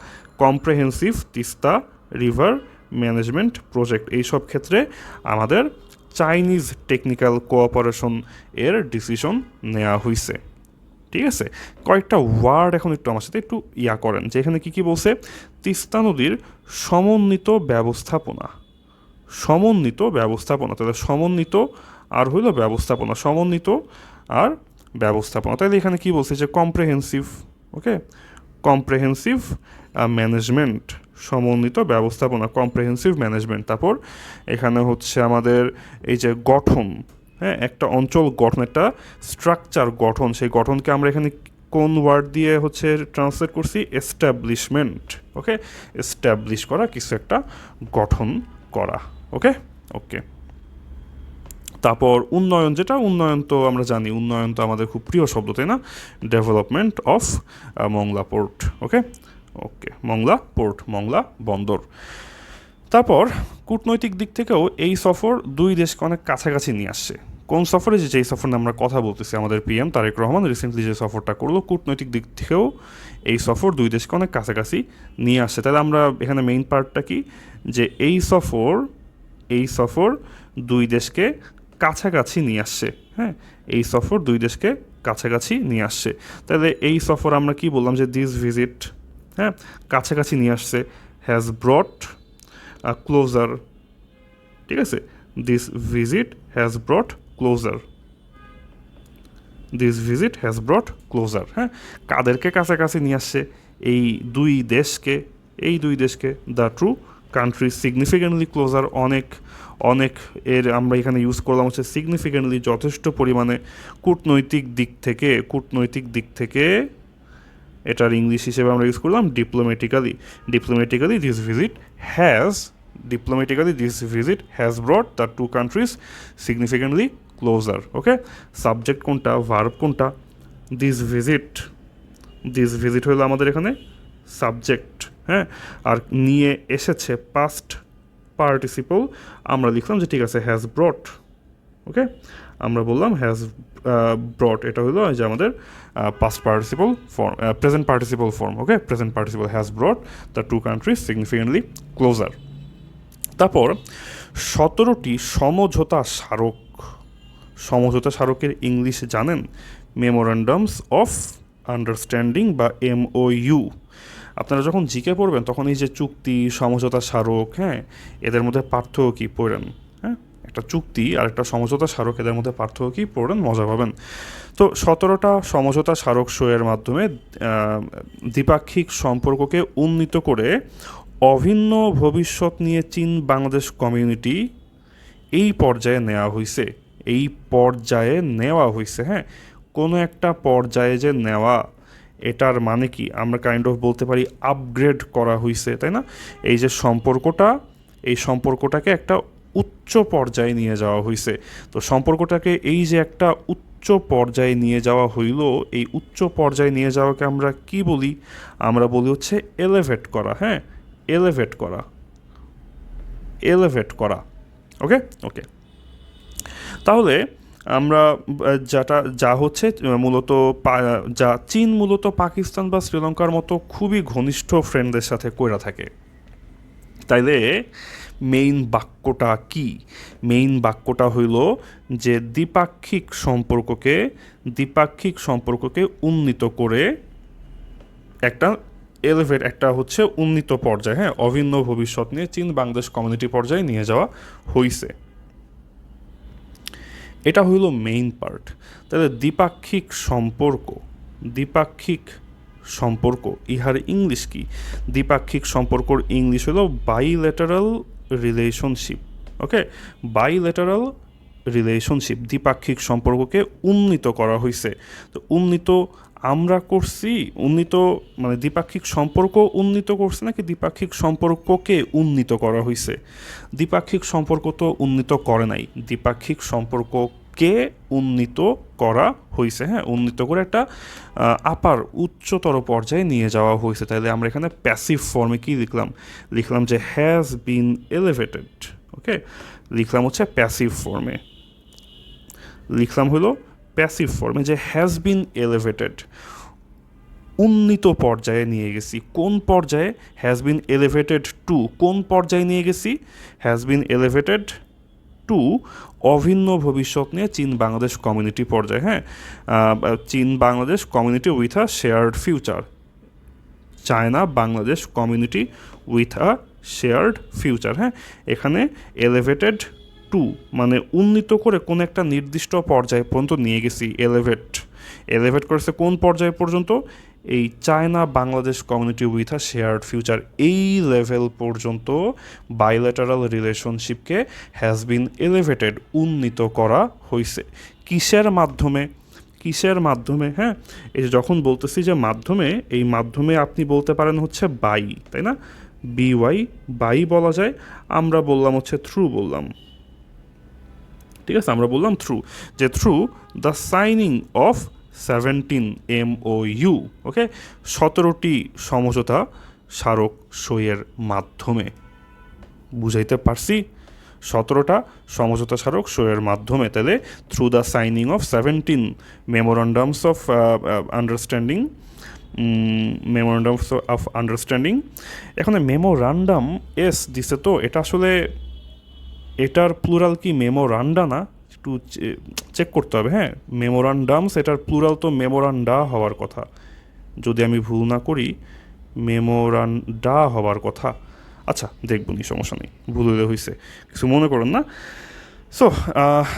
comprehensive Teesta river management project. এইসব ক্ষেত্রে আমাদের চাইনিজ টেকনিক্যাল কোঅপারেশন এর ডিসিশন নেওয়া হয়েছে। ঠিক আছে, কয়েকটা ওয়ার্ড এখন একটু আমার সাথে একটু করেন, যে এখানে কী কী বলছে? তিস্তা নদীর সমন্বিত ব্যবস্থাপনা, সমন্বিত ব্যবস্থাপনা, তাহলে সমন্বিত আর হইল ব্যবস্থাপনা, সমন্বিত আর ব্যবস্থাপনা। তাহলে এখানে কি বলছে? যে কম্প্রেহেন্সিভ। ওকে, কম্প্রেহেন্সিভ ম্যানেজমেন্ট, সমন্বিত ব্যবস্থাপনা, কম্প্রেহেন্সিভ ম্যানেজমেন্ট। তারপর এখানে হচ্ছে আমাদের এই যে গঠন, হ্যাঁ একটা অঞ্চল গঠন, একটা স্ট্রাকচার গঠন, সেই গঠনকে আমরা এখানে কোন ওয়ার্ড দিয়ে হচ্ছে ট্রান্সলেট করছি? এস্টাবলিশমেন্ট। ওকে, এস্টাবলিশ করা, কিছু একটা গঠন করা। ওকে ওকে, তারপর উন্নয়ন, যেটা উন্নয়ন তো আমরা জানি, উন্নয়ন তো আমাদের খুব প্রিয় শব্দ, তাই না? Development of Mongla port. Okay okay, Mongla port, Mongla বন্দর। তারপর কূটনৈতিক দিক থেকেও এই সফর দুই দেশকে অনেক কাছাকাছি নিয়ে আসছে। কোন সফরে? যেই সফর নিয়ে আমরা কথা বলতেছি, আমাদের পিএম তারেক রহমান রিসেন্টলি যে সফরটা করলো, কূটনৈতিক দিক থেকেও এই সফর দুই দেশকে অনেক কাছাকাছি নিয়ে আসছে। তাহলে আমরা এখানে মেইন পার্টটা কি? যে এই সফর দুই দেশকে কাছাকাছি নিয়ে আসছে। হ্যাঁ, এই সফর দুই দেশকে কাছাকাছি নিয়ে আসছে। তাহলে এই সফর আমরা কি বললাম? যে দিস ভিজিট, হ্যাঁ কাছাকাছি নিয়ে আসছে, হ্যাজ ব্রট ক্লোজার। ঠিক আছে, this visit has brought closer, this visit has brought closer. হ্যাঁ, কাদেরকে কাছাকাছি নিয়ে আসছে? এই দুই দেশকে, এই দুই দেশকে। The two countries significantly closer, অনেক অনেক এর আমরা এখানে ইউজ করলাম হচ্ছে সিগনিফিকেন্টলি, যথেষ্ট পরিমাণে। কূটনৈতিক দিক থেকে, কূটনৈতিক দিক থেকে এটার ইংলিশ হিসেবে আমরা ইউজ করলাম diplomatically. Diplomatically this visit has, diplomatically this visit has brought the two countries significantly closer. Okay, subject কোনটা, ভার্ব কোনটা, দিস ভিজিট হলো আমাদের এখানে সাবজেক্ট, হ্যাঁ। আর নিয়ে এসেছে পাস্ট পার্টিসিপল, আমরা লিখলাম যে ঠিক আছে হ্যাজ ব্রট। ওকে, আমরা বললাম হ্যাজ ব্রট, এটা হলো যে আমাদের past participle form, present participle form. Okay, present participle has brought the two countries significantly closer. তারপর 17টি সমঝোতা স্মারকের ইংলিশ জানেন? মেমোরান্ডামস অফ আন্ডারস্ট্যান্ডিং বা MOU। আপনারা যখন জিকে পড়বেন তখন এই যে চুক্তি, সমঝোতা স্মারক, হ্যাঁ, এদের মধ্যে পার্থক্য কী পড়েন, হ্যাঁ, একটা চুক্তি আর একটা সমঝোতা স্মারক, এদের মধ্যে পার্থক্য কী পড়েন, মজা পাবেন। তো 17টা সমঝোতা স্মারক সইয়ের মাধ্যমে দ্বিপাক্ষিক সম্পর্ককে উন্নীত করে অভিন্ন ভবিষ্যৎ নিয়ে চীন বাংলাদেশ কমিউনিটি এই পর্যায়ে নেওয়া হয়েছে, হ্যাঁ। কোনো একটা পর্যায়ে যে নেওয়া, এটার মানে কি আমরা কাইন্ড অফ বলতে পারি আপগ্রেড করা হয়েছে, তাই না? এই যে এই সম্পর্কটাকে একটা উচ্চ পর্যায়ে নিয়ে যাওয়া হয়েছে। তো সম্পর্কটাকে এই যে একটা উচ্চ পর্যায়ে নিয়ে যাওয়া হইল, এই উচ্চ পর্যায়ে নিয়ে যাওয়াকে আমরা কি বলি? আমরা বলি হচ্ছে এলিভেট করা, হ্যাঁ, এলিভেট করা। ওকে, তাহলে আমরা যা হচ্ছে মূলত যা চীন মূলত পাকিস্তান বা শ্রীলঙ্কার মতো খুবই ঘনিষ্ঠ ফ্রেন্ডদের সাথে কইরা থাকে। তাইলে মেইন বাক্যটা হইল যে দ্বিপাক্ষিক সম্পর্ককে উন্নীত করে একটা হচ্ছে উন্নীত পর্যায়ে, হ্যাঁ, অভিন্ন ভবিষ্যৎ নিয়ে চীন বাংলাদেশ কমিউনিটি পর্যায়ে নিয়ে যাওয়া হইছে। এটা হইল মেইন পার্ট। তাহলে দ্বিপাক্ষিক সম্পর্ক ইহার ইংলিশ কি? দ্বিপাক্ষিক সম্পর্কর ইংলিশ হলো বাইলেটারাল রিলেশনশিপ। ওকে, বাইলেটারাল রিলেশনশিপ, দ্বিপাক্ষিক সম্পর্ককে উন্নীত করা হয়েছে। তো উন্নীত আমরা করছি, মানে দ্বিপাক্ষিক সম্পর্ক উন্নীত করছে নাকি দ্বিপাক্ষিক সম্পর্ককে উন্নীত করা হয়েছে? দ্বিপাক্ষিক সম্পর্ক তো উন্নীত করে নাই, দ্বিপাক্ষিক সম্পর্ককে উন্নীত করা হয়েছে, হ্যাঁ, উন্নীত করে একটা উচ্চতর পর্যায়ে নিয়ে যাওয়া হয়েছে। তাহলে আমরা এখানে প্যাসিভ ফর্মে কি লিখলাম যে হ্যাজ বিন এলিভেটেড। ওকে, লিখলাম হচ্ছে প্যাসিভ ফর্মে যে হ্যাজ বিন এলিভেটেড, উন্নীত পর্যায়ে নিয়ে গেছি। কোন পর্যায়ে? হ্যাজ বিন এলিভেটেড টু, কোন পর্যায়ে নিয়ে গেছি? হ্যাজ বিন এলিভেটেড টু অভিন্ন ভবিষ্যৎ নিয়ে চীন বাংলাদেশ কমিউনিটি পর্যায়ে, হ্যাঁ, চীন Bangladesh community with a shared future, China Bangladesh community with a shared future, হ্যাঁ। এখানে এলিভেটেড টু মানে উন্নীত করে কোন একটা নির্দিষ্ট পর্যায় পর্যন্ত নিয়ে গেছি। এলিভেট করেছে কোন পর্যায় পর্যন্ত? এই China Bangladesh community with a shared future, এই লেভেল পর্যন্ত বাইলেটারাল রিলেশনশিপকে হ্যাজ বিন এলিভেটেড, উন্নীত করা হয়েছে। কিসের মাধ্যমে? হ্যাঁ, এই যে যখন বলতেছি যে মাধ্যমে, এই মাধ্যমে আপনি বলতে পারেন হচ্ছে বাই, তাই না? বাই বলা যায়, আমরা বললাম হচ্ছে থ্রু বললাম, ঠিক আছে, আমরা বললাম through the signing of 17 MOU। ওকে, 17টি সমঝোতা স্মারক সইয়ের মাধ্যমে। বুঝাইতে পারছি? 17টা সমঝোতা স্মারক সইয়ের মাধ্যমে। তাহলে through the signing of 17 memorandums of understanding. এখানে মেমোরান্ডাম দিছে, তো এটা আসলে এটার প্লুরাল কি মেমোরান্ডা না? একটু চেক করতে হবে, হ্যাঁ। মেমোরান্ডামস, এটার প্লুরাল তো মেমোরান্ডা হওয়ার কথা, যদি আমি ভুল না করি মেমোরান্ডা হওয়ার কথা। আচ্ছা, দেখব নি, সমস্যা নেই, ভুল হলে হয়েছে, কিছু মনে করেন না। সো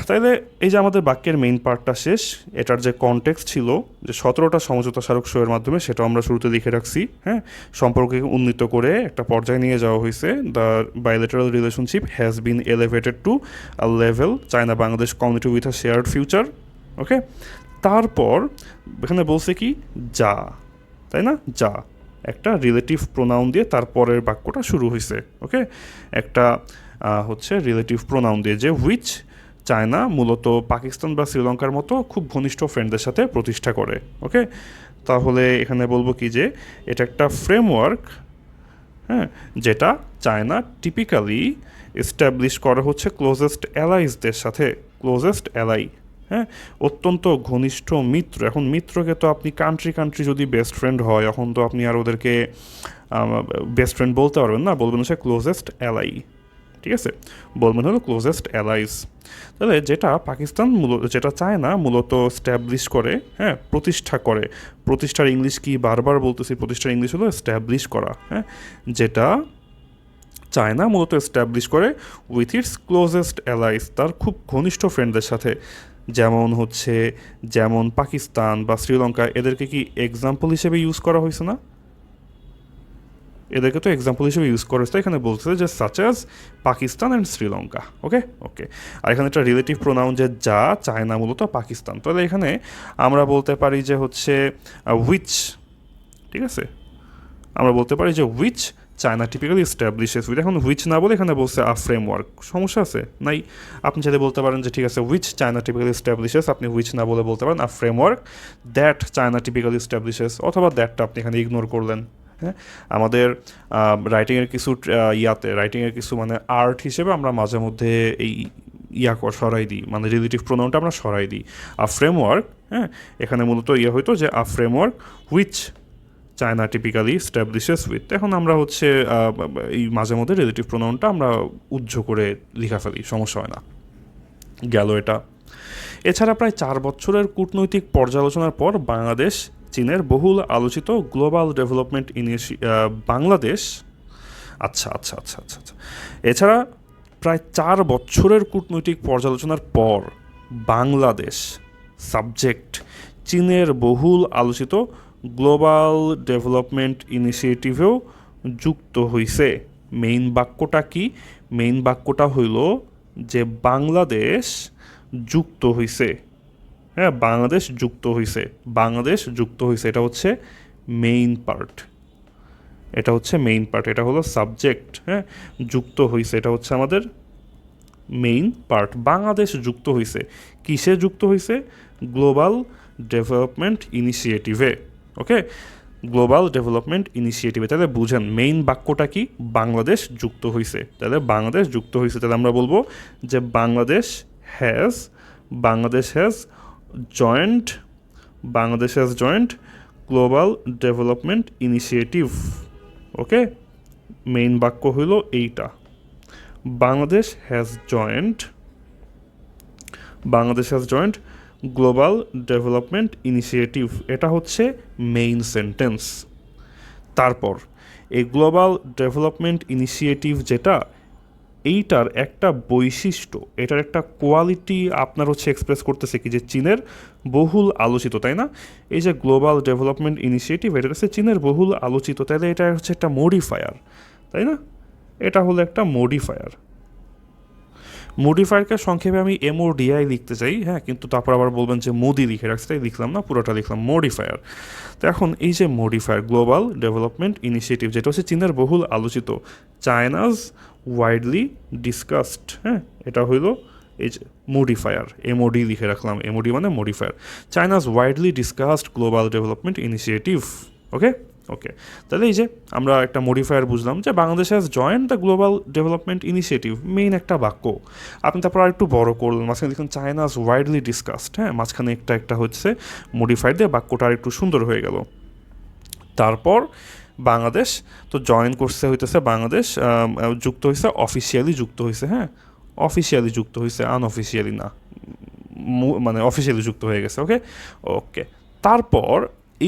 তাইলে এই যে আমাদের বাক্যের মেইন পার্টটা শেষ। এটার যে কনটেক্সট ছিল যে 17টা সমঝোতা স্মারক সইয়ের মাধ্যমে, সেটা আমরা শুরুতে লিখে রাখছি, হ্যাঁ। সম্পর্ককে উন্নীত করে একটা পর্যায়ে নিয়ে যাওয়া হয়েছে। The bilateral relationship has been elevated to a level China Bangladesh community with a shared future. Okay, তারপর এখানে বলছে কি যা, তাই না? যা একটা রিলেটিভ প্রোনাউন দিয়ে তারপরের বাক্যটা শুরু হয়েছে। ওকে, একটা হচ্ছে রিলেটিভ প্রোনাউন দিয়ে, যে হুইচ চায়না মূলত পাকিস্তান বা শ্রীলঙ্কার মতো খুব ঘনিষ্ঠ ফ্রেন্ডদের সাথে প্রতিষ্ঠা করে। ওকে, তাহলে এখানে বলবো কি যে এটা একটা ফ্রেমওয়ার্ক, হ্যাঁ, যেটা চায়না টিপিক্যালি এস্টাবলিশ করা হচ্ছে ক্লোজেস্ট অ্যালাইজদের সাথে। ক্লোজেস্ট অ্যালাই, হ্যাঁ, অত্যন্ত ঘনিষ্ঠ মিত্র। এখন মিত্রকে তো আপনি কান্ট্রি যদি বেস্ট ফ্রেন্ড হয়, এখন তো আপনি আর ওদেরকে বেস্ট ফ্রেন্ড বলতে পারবেন না, বলবেন হচ্ছে ক্লোজেস্ট অ্যালাই। ঠিক আছে, বলবেন হলো ক্লোজেস্ট অ্যালাইজ। তাহলে যেটা পাকিস্তান যেটা চায়না মূলত স্ট্যাবলিশ করে, হ্যাঁ, প্রতিষ্ঠা করে। প্রতিষ্ঠার ইংলিশ কি বারবার বলতেছি, প্রতিষ্ঠার ইংলিশ হলো স্ট্যাবলিশ করা, হ্যাঁ, যেটা চায়না মূলত এস্টাবলিশ করে উইথ ইটস ক্লোজেস্ট অ্যালাইজ, তার খুব ঘনিষ্ঠ ফ্রেন্ডদের সাথে। যেমন পাকিস্তান বা শ্রীলঙ্কা, এদেরকে কি এক্সাম্পল হিসেবে ইউজ করা হয়েছে না? এদেরকে তো এক্সাম্পল হিসেবে ইউজ করা হয়েছে, এখানে বলছে যে such as Pakistan and Sri Lanka. Okay okay, আর এখানে একটা রিলেটিভ প্রোনাউন যে যা, চায়না মূলত পাকিস্তান। তাহলে এখানে আমরা বলতে পারি যে হচ্ছে উইচ, ঠিক আছে, আমরা বলতে পারি যে which China typically establishes with. এখন উইচ না বলে এখানে বলছে আ ফ্রেমওয়ার্ক, সমস্যা আছে নাই? আপনি চাইলে বলতে পারেন যে ঠিক আছে উইচ চায়না টিপিক্যালি এস্টাবলিশেস, আপনি উইচ না বলে বলতে পারেন আ framework that China typically establishes, অথবা দ্যাটটা আপনি এখানে ইগনোর করলেন। হ্যাঁ, আমাদের রাইটিংয়ের কিছু মানে আর্ট হিসেবে আমরা মাঝে মধ্যে এই সরাই দিই, মানে রিলেটিভ প্রোনাউনটা আমরা সরাই দিই। আ ফ্রেমওয়ার্ক, হ্যাঁ, এখানে মূলত হইতো যে a framework which China typically establishes with. এখন আমরা হচ্ছে এই মাঝে মধ্যে রিলেটিভ প্রোনাউনটা আমরা উজ্জ্ব করে লিখা ফেলি, সমস্যা হয় না, গেল এটা। এছাড়া প্রায় 4 বছরের কূটনৈতিক পর্যালোচনার পর বাংলাদেশ চীনের বহুল আলোচিত গ্লোবাল ডেভেলপমেন্ট বাংলাদেশ, আচ্ছা আচ্ছা আচ্ছা আচ্ছা আচ্ছা, এছাড়া প্রায় 4 বছরের কূটনৈতিক পর্যালোচনার পর বাংলাদেশ সাবজেক্ট চীনের বহুল আলোচিত গ্লোবাল ডেভেলপমেন্ট ইনিশিয়েটিভেও যুক্ত হইছে। মেইন বাক্যটা কি? মেইন বাক্যটা হইল যে বাংলাদেশ যুক্ত হইছে, হ্যাঁ, বাংলাদেশ যুক্ত হইছে, বাংলাদেশ যুক্ত হইছে, এটা হচ্ছে মেইন পার্ট, এটা হচ্ছে মেইন পার্ট, এটা হলো সাবজেক্ট, হ্যাঁ, যুক্ত হইছে, এটা হচ্ছে আমাদের মেইন পার্ট। বাংলাদেশ যুক্ত হইছে, কিসে যুক্ত হইছে? গ্লোবাল ডেভেলপমেন্ট ইনিশিয়েটিভে। ওকে, গ্লোবাল ডেভেলপমেন্ট ইনিশিয়েটিভে। তাহলে বুঝেন মেইন বাক্যটা কি? বাংলাদেশ যুক্ত হইছে। তাহলে বাংলাদেশ যুক্ত হইছে, তাহলে আমরা বলবো যে Bangladesh has joint global development initiative. Okay, main বাক্য হইল এইটা, Bangladesh has joint global development initiative. এটা হচ্ছে মেইন সেন্টেন্স। তারপর এই গ্লোবাল ডেভেলপমেন্ট ইনিশিয়েটিভ যেটা, এইটার একটা বৈশিষ্ট্য, এটার একটা কোয়ালিটি আপনার হচ্ছে এক্সপ্রেস করতেছে কি, যে চীনের বহুল আলোচিত, তাই না? এই যে গ্লোবাল ডেভেলপমেন্ট ইনিশিয়েটিভ, এটা হচ্ছে চীনের বহুল আলোচিত, তাইলে এটা হচ্ছে একটা মডিফায়ার, তাই না? এটা হলো একটা মডিফায়ারকে সংক্ষেপে আমি MODI লিখতে চাই, হ্যাঁ, কিন্তু তারপর আবার বলবেন যে মোদি লিখে রাখছে, তাই লিখলাম না, পুরোটা লিখলাম মডিফায়ার। তো এখন এই যে মডিফায়ার গ্লোবাল ডেভেলপমেন্ট ইনিশিয়েটিভ, যেটা হচ্ছে চীনের বহুল আলোচিত, চায়নাজ ওয়াইডলি ডিসকাসড, হ্যাঁ, এটা হইলো এই যে মডিফায়ার, MOD লিখে রাখলাম, MOD মানে modifier, China's widely discussed global development initiative. Okay okay, তাহলে এই যে আমরা একটা মডিফায়ার বুঝলাম যে Bangladesh has joined the global development initiative, main একটা বাক্য। আপনি তারপর আর একটু বড় করলেন, মাঝখানে দেখুন চায়নাজ ওয়াইডলি ডিসকাসড, হ্যাঁ, মাঝখানে একটা হচ্ছে মডিফাইড দিয়ে বাক্যটা আর একটু সুন্দর হয়ে গেল। তারপর বাংলাদেশ তো জয়েন করছে হইতেছে, বাংলাদেশ যুক্ত হয়েছে, অফিসিয়ালি যুক্ত হয়েছে, হ্যাঁ, অফিসিয়ালি যুক্ত হয়েছে, আনঅফিসিয়ালি না, মানে অফিসিয়ালি যুক্ত হয়ে গেছে। ওকে ওকে, তারপর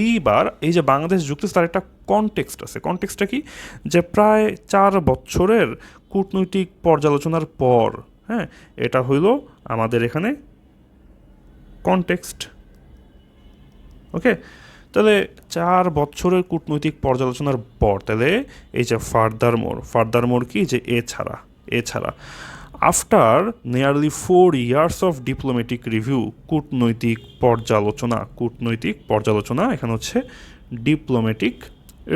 এইবার এই যে বাংলাদেশ যুক্ত তার একটা কনটেক্সট আছে। কনটেক্সটটা কি? যে প্রায় 4 বছরের কূটনৈতিক পর্যালোচনার পর, হ্যাঁ, এটা হইল আমাদের এখানে কনটেক্সট। ওকে, তাহলে 4 বছরের কূটনৈতিক পর্যালোচনার পর, তাহলে এই যে ফার্দার মোর কি, যে এছাড়া after nearly 4 years of diplomatic review, কূটনৈতিক পর্যালোচনা, এখানে হচ্ছে diplomatic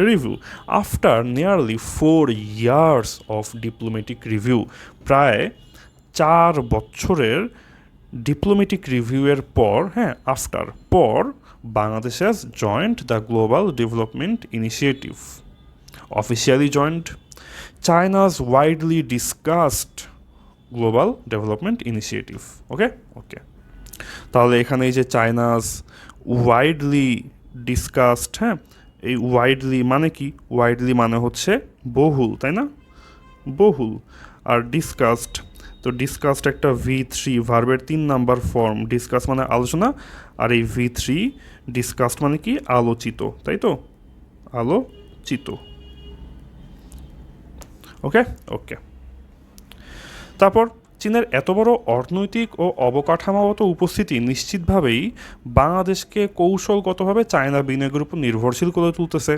review. After nearly 4 years of diplomatic review, প্রায় 4 বছরের ডিপ্লোম্যাটিক রিভিউয়ের পর, হ্যাঁ, আফটার, পর Bangladesh has joined the global development initiative, officially joined China's widely discussed global development initiative. Okay okay, তাহলে এখানে এই যে চায়নাজ ওয়াইডলি ডিসকাসড, হ্যাঁ, এই ওয়াইডলি মানে কি? ওয়াইডলি মানে হচ্ছে বহুল, তাই না? বহুল। আর ডিসকাসড, তো ডিসকাসড একটা V3 ভার্বের 3 নাম্বার ফর্ম। ডিসকাস মানে আলোচনা, আর এই V3 ডিসকাসড মানে কি? আলোচিত, তাই তো? আলোচিত। ওকে ওকে, তারপর চীনের এত বড় অর্থনৈতিক ও অবকাঠামোগত উপস্থিতি নিশ্চিতভাবেই বাংলাদেশকে কৌশলগতভাবে চায়না বিনিয়োগের উপর নির্ভরশীল করে তুলতেছে।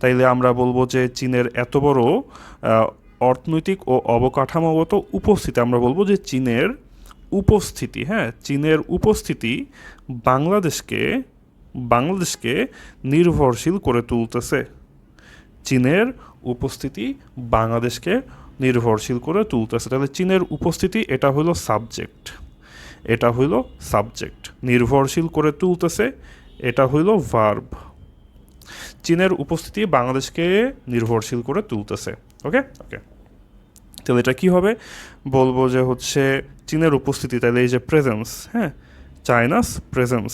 তাইলে আমরা বলবো যে চীনের এত বড় অর্থনৈতিক ও অবকাঠামোগত উপস্থিতি, আমরা বলবো যে চীনের উপস্থিতি, হ্যাঁ, চীনের উপস্থিতি বাংলাদেশকে নির্ভরশীল করে তুলতেছে। চীনের উপস্থিতি বাংলাদেশকে নির্ভরশীল করে তুলতেছে। তাহলে চীনের উপস্থিতি এটা হলো সাবজেক্ট, এটা হইল সাবজেক্ট। নির্ভরশীল করে তুলতেছে এটা হইল ভার্ব। চীনের উপস্থিতি বাংলাদেশকে নির্ভরশীল করে তুলতেছে। ওকে ওকে, তাহলে এটা কী হবে? বলবো যে হচ্ছে চীনের উপস্থিতি, তাহলে এই যে প্রেজেন্স, হ্যাঁ, চায়নাস প্রেজেন্স,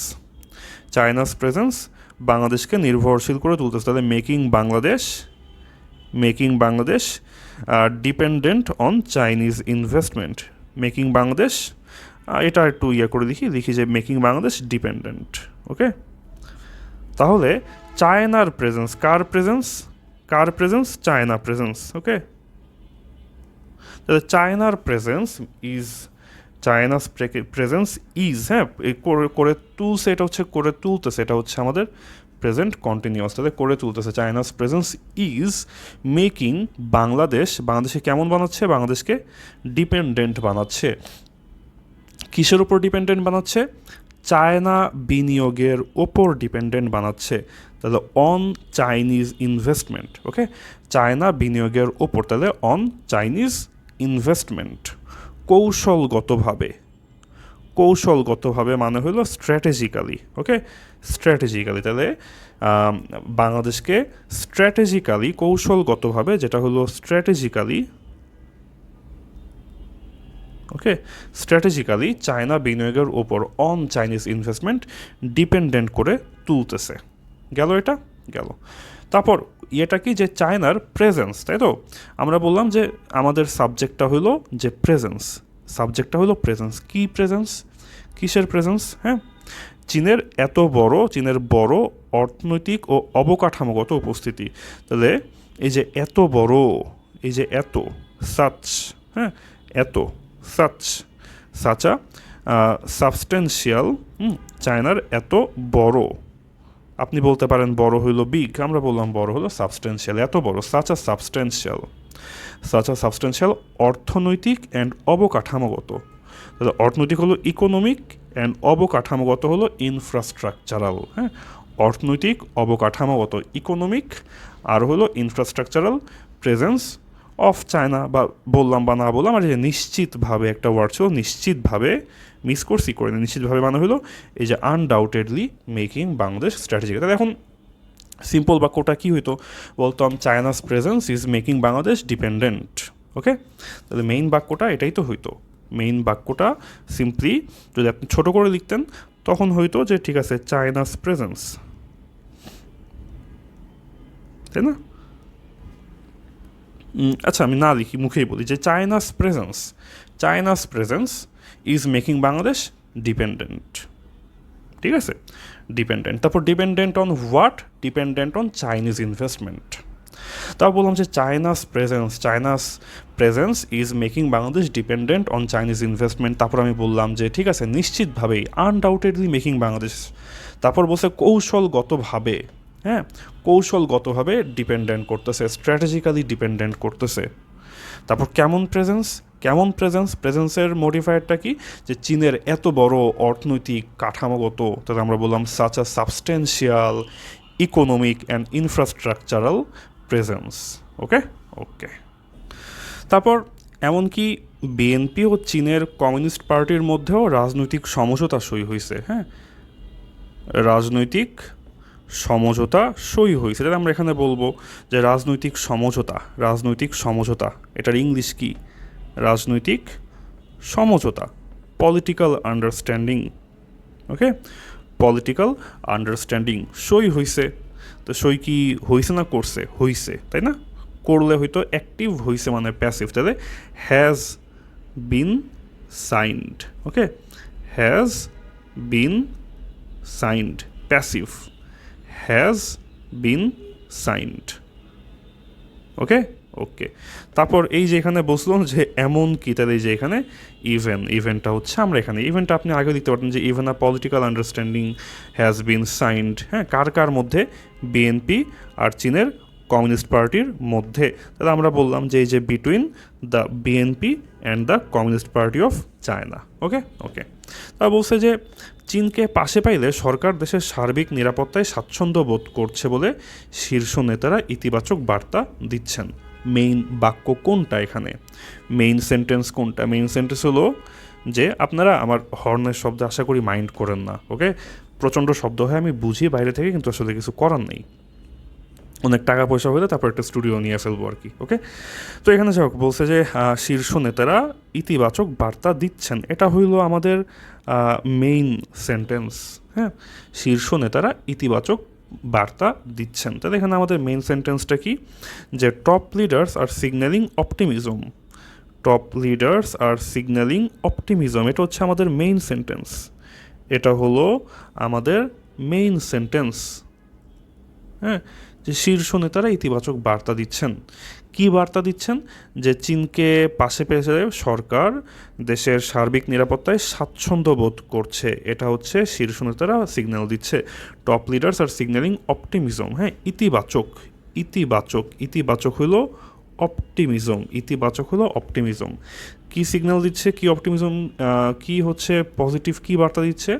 চায়নাস প্রেজেন্স বাংলাদেশকে নির্ভরশীল করে তুলতেছে। তাহলে making Bangladesh dependent on Chinese investment. Making Bangladesh, এটা একটু করে লিখি যে মেকিং বাংলাদেশ ডিপেন্ডেন্ট। ওকে, তাহলে চায়নার প্রেজেন্স, কার প্রেজেন্স? China presence. ওকে, তাহলে চায়নার presence is, China's presence is, হ্যাঁ, করে তুলছে, এটা হচ্ছে করে তুলতেছে, এটা হচ্ছে আমাদের প্রেজেন্ট কন্টিনিউয়াস। তাহলে করে তুলতেছে। চায়নাস প্রেজেন্স ইজ মেকিং বাংলাদেশকে কেমন বানাচ্ছে? বাংলাদেশকে ডিপেন্ডেন্ট বানাচ্ছে। কিসের উপর ডিপেন্ডেন্ট বানাচ্ছে? চায়না বিনিয়োগের ওপর ডিপেন্ডেন্ট বানাচ্ছে। তাহলে on Chinese investment. Okay, China বিনিয়োগের ওপর, তাহলে অন চাইনিজ ইনভেস্টমেন্ট। কৌশলগতভাবে মানে হলো স্ট্র্যাটেজিক্যালি। ওকে, স্ট্র্যাটেজিক্যালি, তাহলে বাংলাদেশকে স্ট্র্যাটেজিক্যালি, কৌশলগতভাবে, যেটা হলো স্ট্র্যাটেজিক্যালি, ওকে, স্ট্র্যাটেজিক্যালি চায়না বিনিয়োগের ওপর অন চাইনিজ ইনভেস্টমেন্ট ডিপেন্ডেন্ট করে তুলতেছে। গেল, এটা গেল। তারপর এটা কি? যে চায়নার প্রেজেন্স, তাই তো? আমরা বললাম যে আমাদের সাবজেক্টটা হলো যে প্রেজেন্স, সাবজেক্টটা হলো প্রেজেন্স। কি প্রেজেন্স? কিসের প্রেজেন্স? হ্যাঁ, চীনের বড় অর্থনৈতিক ও অবকাঠামোগত উপস্থিতি। তাহলে এই যে এত বড়, এই যে এত, সাচ, হ্যাঁ, এত, সাচা সাবস্টেন্সিয়াল, চায়নার এত বড়। আপনি বলতে পারেন বড় হইল বিগ, আমরা বললাম বড় হলো সাবস্টেন্সিয়াল। এত বড়, সাচা সাবস্টেন্সিয়াল অর্থনৈতিক অ্যান্ড অবকাঠামোগত। তাহলে অর্থনৈতিক হলো ইকোনমিক, অ্যান্ড অবকাঠামোগত হলো ইনফ্রাস্ট্রাকচারাল। হ্যাঁ, অর্থনৈতিক, অবকাঠামোগত, ইকোনমিক, আর হলো ইনফ্রাস্ট্রাকচারাল প্রেজেন্স অফ চায়না। বা বললাম বা না বললাম, আর যে নিশ্চিতভাবে একটা ওয়ার্ড ছিল, নিশ্চিতভাবে, মিস করছি করে না, নিশ্চিতভাবে মানে হলো এই যে আনডাউটেডলি মেকিং বাংলাদেশ স্ট্র্যাটেজিক। তাহলে এখন সিম্পল বাক্যটা কী হইতো? বলতাম China's presence is making Bangladesh dependent. Okay, তাহলে মেইন বাক্যটা এটাই তো হইতো। মেইন বাক্যটা সিম্পলি যদি আপনি ছোটো করে লিখতেন তখন হইতো যে ঠিক আছে, চায়নাস প্রেজেন্স, তাই না? আচ্ছা, আমি না লিখি, মুখেই বলি যে চায়নাস presence is making Bangladesh dependent. ঠিক আছে, ডিপেন্ডেন্ট। তারপর dependent on what? Dependent on Chinese investment. তারপর বললাম যে চায়নাস presence is making Bangladesh dependent on Chinese investment. তারপর আমি বললাম যে ঠিক আছে, নিশ্চিতভাবেই, আনডাউটেডলি মেকিং বাংলাদেশ। তারপর বলছে কৌশলগতভাবে, হ্যাঁ, কৌশলগতভাবে ডিপেন্ডেন্ট করতেছে, স্ট্র্যাটেজিক্যালি ডিপেন্ডেন্ট করতেছে। তারপর কেমন প্রেজেন্সের মডিফায়ারটা কি? যে চীনের এত বড় অর্থনৈতিক কাঠামোগত, তাহলে আমরা বললাম such a substantial economic and infrastructural presence. Okay okay, তারপর এমনকি বিএনপি ও চীনের কমিউনিস্ট পার্টির মধ্যেও রাজনৈতিক সমঝোতা সই হয়েছে, হ্যাঁ, রাজনৈতিক সমঝোতা সই হয়েছে। তাহলে আমরা এখানে বলবো যে রাজনৈতিক সমঝোতা এটার ইংলিশ কি? রাজনৈতিক সমঝোতা, পলিটিক্যাল আন্ডারস্ট্যান্ডিং। ওকে, পলিটিক্যাল আন্ডারস্ট্যান্ডিং সই হয়েছে। তো সই কি হয়েছে না করছে? হয়েছে, তাই না? করলে হয়তো অ্যাক্টিভ হয়েছে মানে প্যাসিভ, তাহলে has been signed. Okay, has been signed, passive, has been signed. Okay okay, তারপর এই যে এখানে বলছিলাম যে এমন কি, তাহলে এই যে এখানে ইভেন্টটা হচ্ছে আমরা এখানে ইভেন্টটা আপনি আগে দেখতে পারতেন যে even a political understanding has been signed, হ্যাঁ, কার কার মধ্যে? বিএনপি আর চীনের কমিউনিস্ট পার্টির মধ্যে। তাহলে আমরা বললাম যে এই যে between the BNP and the communist party of China. Okay okay, তা বলছে যে চীনকে পাশে পাইলে সরকার দেশের সার্বিক নিরাপত্তায় স্বাচ্ছন্দ্য বোধ করছে বলে শীর্ষ নেতারা ইতিবাচক বার্তা দিচ্ছেন। মেইন বাক্য কোনটা এখানে? মেইন সেন্টেন্স কোনটা? মেইন সেন্টেন্স হলো যে আপনারা আমার হর্নের শব্দ আশা করি মাইন্ড করেন না। ওকে, প্রচণ্ড শব্দ হয় আমি বুঝি বাইরে থেকে, কিন্তু আসলে কিছু করার নেই, অনেক টাকা পয়সা হলে তারপর একটা স্টুডিও নিয়ে ফেলবো আর কি। ওকে, তো এখানে যাই হোক বলছে যে শীর্ষ নেতারা ইতিবাচক বার্তা দিচ্ছেন, এটা হইল আমাদের মেইন সেন্টেন্স। হ্যাঁ, শীর্ষ নেতারা ইতিবাচক বার্তা দিচ্ছেন। তাহলে এখানে আমাদের মেইন সেন্টেন্সটা কি? যে টপ লিডার্স আর সিগন্যালিং অপটিমিজম। টপ লিডার্স আর সিগন্যালিং অপটিমিজম, এটা হচ্ছে আমাদের মেইন সেন্টেন্স। এটা হলো আমাদের মেইন সেন্টেন্স। হ্যাঁ, যে শীর্ষ নেতারা ইতিবাচক বার্তা দিচ্ছেন। কি বার্তা দিচ্ছেন? যে চীনকে পাশে পেয়ে সরকার দেশের সার্বিক নিরাপত্তায় স্বাচ্ছন্দ্য বোধ করছে, এটা হচ্ছে শীর্ষ নেতারা সিগন্যাল দিচ্ছে। টপ লিডার্স আর সিগন্যালিং অপটিমিজম, হ্যাঁ, ইতিবাচক ইতিবাচক ইতিবাচক হলো অপটিমিজম, ইতিবাচক হলো অপটিমিজম। কি সিগন্যাল দিচ্ছে? কি অপটিমিজম, কি হচ্ছে পজিটিভ, কি বার্তা দিচ্ছে?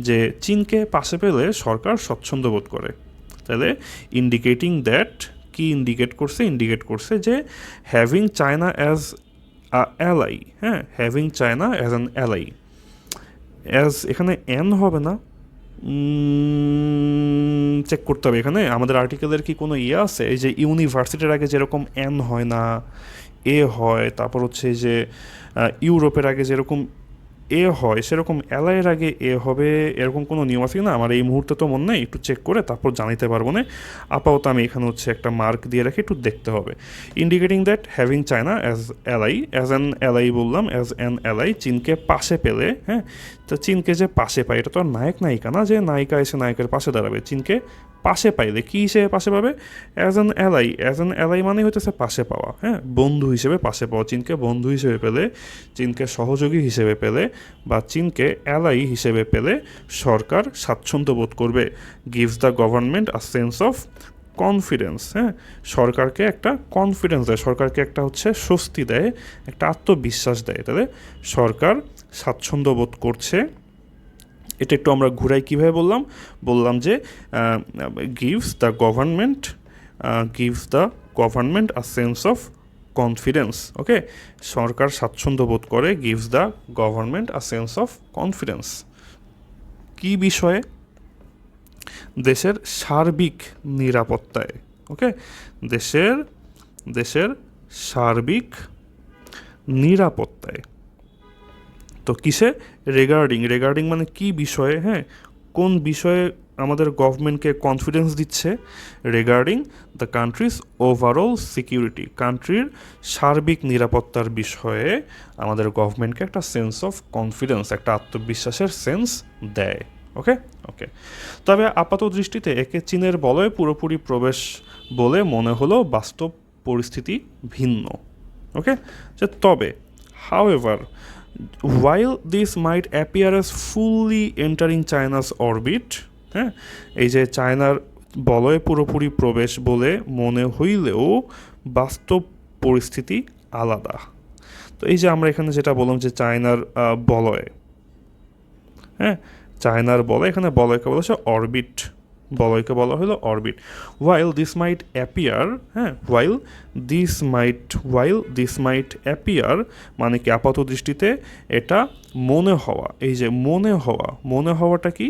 যে চীনকে পাশে পেলে সরকার স্বচ্ছন্দ বোধ করে। তাহলে ইন্ডিকেটিং দ্যাট, কি ইন্ডিকেট করছে? ইন্ডিকেট করছে যে having China as a ally, হ্যাঁ, having China as an ally. As এখানে এন হবে না, চেক করতে হবে এখানে আমাদের আর্টিকেলের কি কোনো ইয়ে আছে? এই যে ইউনিভার্সিটির আগে যেরকম এন হয় না, এ হয়, তারপর হচ্ছে যে ইউরোপের আগে যেরকম এ হয় সেরকম অ্যালাইয়ের আগে এ হবে, এরকম কোনো নিয়ম আছে না? আমার এই মুহূর্তে তো মনে নেই, একটু চেক করে তারপর জানাইতে পারবো না। আপাতত আমি এখানে হচ্ছে একটা মার্ক দিয়ে রাখি, একটু দেখতে হবে। Indicating that having China as ally, as an ally বললাম, অ্যাজ অ্যান অ্যালাই, চীনকে পাশে পেলে, হ্যাঁ, তো চীনকে যে পাশে পায়, এটা তো আর নায়ক নায়িকা না যে নায়িকা এসে নায়কের পাশে দাঁড়াবে। চীনকে পাশে পাইলে কী হিসেবে পাশে পাবে? As an ally, as an ally মানে হইতেছে পাশে পাওয়া, হ্যাঁ, বন্ধু হিসেবে পাশে পাওয়া। চীনকে বন্ধু হিসেবে পেলে, চীনকে সহযোগী হিসেবে পেলে, বা চীনকে অ্যালাই হিসেবে পেলে সরকার স্বাচ্ছন্দ্য বোধ করবে। Gives the government a sense of confidence, হ্যাঁ, সরকারকে একটা কনফিডেন্স দেয়, সরকারকে একটা হচ্ছে স্বস্তি দেয়, একটা আত্মবিশ্বাস দেয়। তাহলে সরকার স্বাচ্ছন্দ্য বোধ করছে, এটা একটু আমরা ঘুরাই কীভাবে বললাম যে gives the government a sense of confidence. Okay, সরকার স্বাচ্ছন্দ্য বোধ করে, gives the government a sense of confidence. কি বিষয়ে? দেশের সার্বিক নিরাপত্তায়। ওকে, দেশের সার্বিক নিরাপত্তায়। তো কিসে? রেগার্ডিং মানে কি বিষয়ে, হ্যাঁ, কোন বিষয়ে আমাদের গভর্নমেন্টকে কনফিডেন্স দিচ্ছে? Regarding the countries overall security, কান্ট্রির সার্বিক নিরাপত্তার বিষয়ে আমাদের গভর্নমেন্টকে একটা সেন্স অফ কনফিডেন্স, একটা আত্মবিশ্বাসের সেন্স দেয়। ওকে ওকে, তবে আপাত দৃষ্টিতে একে চীনের বলয়ে পুরোপুরি প্রবেশ বলে মনে হলো, বাস্তব পরিস্থিতি ভিন্ন। ওকে, যে তবে however, while this might appear as fully entering China's orbit, হ্যাঁ, এই যে চায়নার বলয়ে পুরোপুরি প্রবেশ বলে মনে হইলেও বাস্তব পরিস্থিতি আলাদা। তো এই যে আমরা এখানে যেটা বললাম যে চায়নার বলয়, হ্যাঁ, চায়নার বলয়, এখানে বলয়কে বলা হচ্ছে অরবিট বলয়কে বলা হলো orbit. while this might appear, হ্যাঁ, while this might appear মানে কি আপাত দৃষ্টিতে এটা মনে হওয়া, এই যে মনে হওয়াটা কি,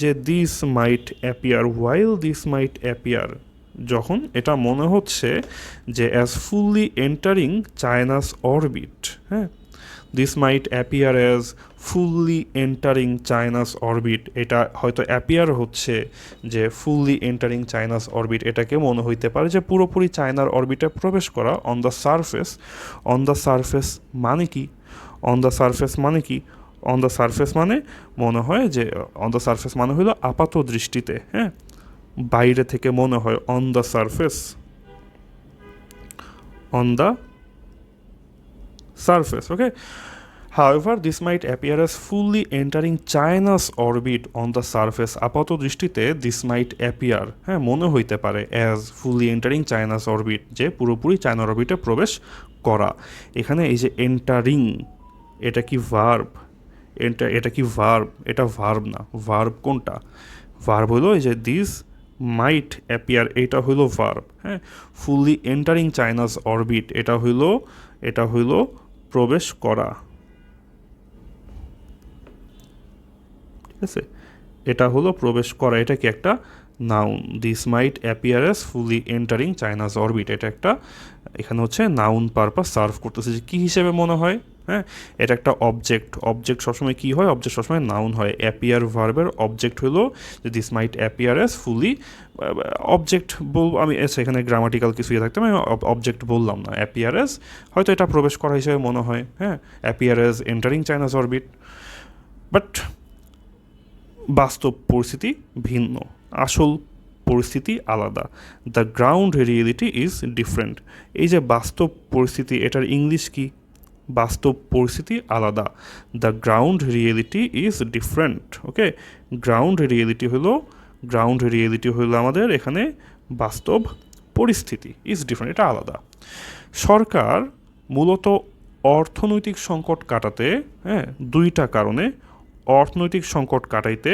যে this might appear, while this might appear যখন এটা মনে হচ্ছে যে as fully entering China's orbit, হ্যাঁ, this might appear as fully entering China's orbit, এটা হয়তো অ্যাপিয়ার হচ্ছে যে fully entering China's orbit, এটাকে মনে হইতে পারে যে পুরোপুরি চায়নার অরবিটে প্রবেশ করা on the surface মানে কি, on the surface মানে মনে হয় যে on the surface মানে হলো আপাত দৃষ্টিতে, হ্যাঁ, বাইরে থেকে মনে হয় on the surface, okay. However, this might appear as fully entering China's orbit on the surface. আপাত দৃষ্টিতে this might appear, হ্যাঁ, মনে হইতে পারে as fully entering China's orbit, যে পুরোপুরি চায়নার অরবিটে প্রবেশ করা। এখানে এই যে entering, এটা কি ভার্ব? এটা কি ভার্ব? এটা ভার্ব না। ভার্ব কোনটা? ভার্ব হলো এই যে this might appear, এটা হইলো ভার্ব, হ্যাঁ। fully entering China's orbit এটা হইলো প্রবেশ করা, ঠিক আছে, এটা হলো প্রবেশ করা। এটা কি একটা noun, this might appear as fully entering China's orbit, এটা একটা এখানে হচ্ছে নাউন পারপাস সার্ভ করতেছে, যে কী হিসেবে মনে হয়, হ্যাঁ, এটা একটা অবজেক্ট সবসময় কী হয়, অবজেক্ট সবসময় নাউন হয়। অ্যাপিয়ার ভার্বের অবজেক্ট হলো যে this might appear as fully, object বলবো আমি, এখানে গ্রামাটিক্যাল কিছু ইয়ে থাকতে আমি অবজেক্ট বললাম না, অ্যাপিয়ার অ্যাজ হয়তো এটা প্রবেশ করা হিসেবে মনে হয়, হ্যাঁ, appear as entering China's orbit. But বাস্তব পরিস্থিতি ভিন্ন, আসল পরিস্থিতি আলাদা। The ground reality is different. এই যে বাস্তব পরিস্থিতি, এটার ইংলিশ কি? বাস্তব পরিস্থিতি আলাদা। The ground reality is different, okay. Ground reality হলো আমাদের এখানে বাস্তব পরিস্থিতি, ইজ ডিফারেন্ট, এটা আলাদা। সরকার মূলত অর্থনৈতিক সংকট কাটাতে, হ্যাঁ, দুইটা কারণে অর্থনৈতিক সংকট কাটাইতে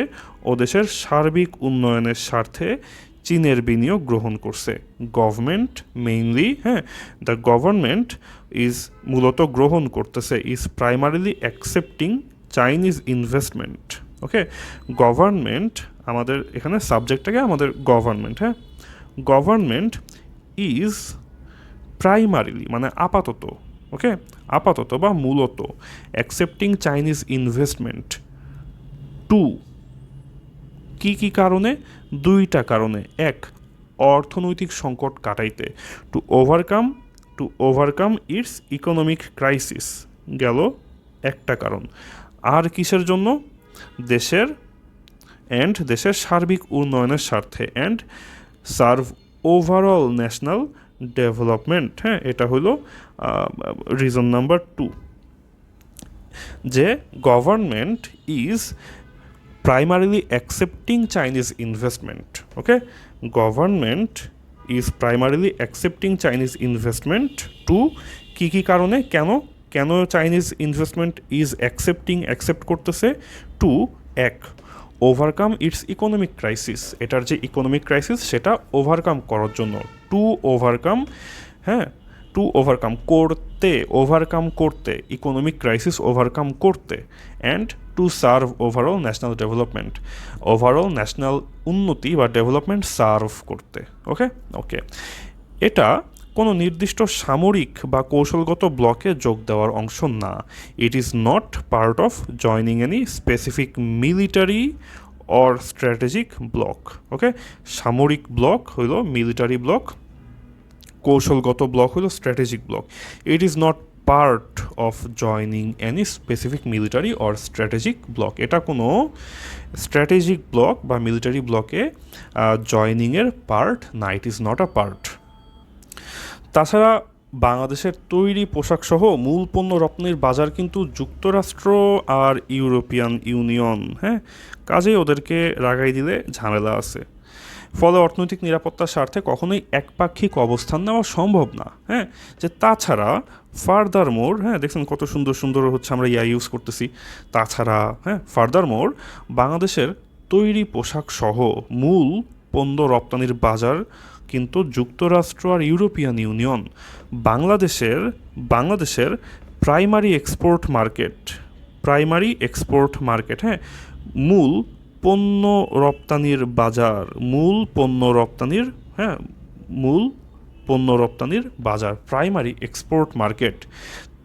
ও দেশের সার্বিক উন্নয়নের স্বার্থে চীনের বিনিয়োগ গ্রহণ করছে। গভর্নমেন্ট মেইনলি, হ্যাঁ, দ্য গভর্নমেন্ট ইজ মূলত গ্রহণ করতেছে, is primarily accepting Chinese investment, okay. Government আমাদের এখানে সাবজেক্টটাকে আমাদের গভর্নমেন্ট, হ্যাঁ, গভর্নমেন্ট ইজ প্রাইমারিলি মানে আপাতত, ওকে, আপাতত বা মূলত অ্যাকসেপ্টিং চাইনিজ ইনভেস্টমেন্ট টু কি কারণে? দুইটা কারণে। এক, অর্থনৈতিক সংকট কাটাইতে, to overcome it's economic crisis গেল একটা কারণ। আর কিসের জন্য? দেশের সার্বিক উন্নয়নের স্বার্থে, and serve overall national development, হ্যাঁ, এটা হলো রিজন নাম্বার 2, যে government is primarily accepting Chinese investment, okay. Government is primarily accepting Chinese investment to কি কারণে, কেন চাইনিজ ইনভেস্টমেন্ট ইজ অ্যাকসেপ্ট করতেছে? টু এক, ওভারকাম ইটস ইকোনমিক ক্রাইসিস, এটার যে ইকোনমিক ক্রাইসিস সেটা ওভারকাম করার জন্য, ওভারকাম করতে ইকোনমিক ক্রাইসিস ওভারকাম করতে, and to serve overall national development, overall national উন্নতি বা ডেভেলপমেন্ট সার্ভ করতে, ওকে। এটা কোনো নির্দিষ্ট সামরিক বা কৌশলগত ব্লকে যোগ দেওয়ার অংশ না। It is not part of joining any specific military or strategic bloc, okay. সামরিক ব্লক হইল মিলিটারি ব্লক, কৌশলগত ব্লক হলো strategic bloc. It is not part of joining any specific military or strategic bloc, এটা কোনো strategic block বা military ব্লকে জয়নিংয়ের part না, it is not a part. তাছাড়া বাংলাদেশের তৈরি পোশাকসহ মূল পণ্য রপ্তানির বাজার কিন্তু যুক্তরাষ্ট্র আর ইউরোপিয়ান ইউনিয়ন, হ্যাঁ, কাজেই ওদেরকে লাগাই দিলে ঝামেলা আছে। ফলে অর্থনৈতিক নিরাপত্তার স্বার্থে কখনোই একপাক্ষিক অবস্থান নেওয়া সম্ভব না, হ্যাঁ। যে তাছাড়া ফার্দারমোর, হ্যাঁ, দেখছেন কত সুন্দর হচ্ছে আমরা ইউজ করতেছি। তাছাড়া, হ্যাঁ, ফার্দারমোর বাংলাদেশের তৈরি পোশাক সহ মূল পণ্য রপ্তানির বাজার কিন্তু যুক্তরাষ্ট্র আর ইউরোপিয়ান ইউনিয়ন। বাংলাদেশের প্রাইমারি এক্সপোর্ট মার্কেট, হ্যাঁ, মূল পণ্য রপ্তানির বাজার, প্রাইমারি এক্সপোর্ট মার্কেট,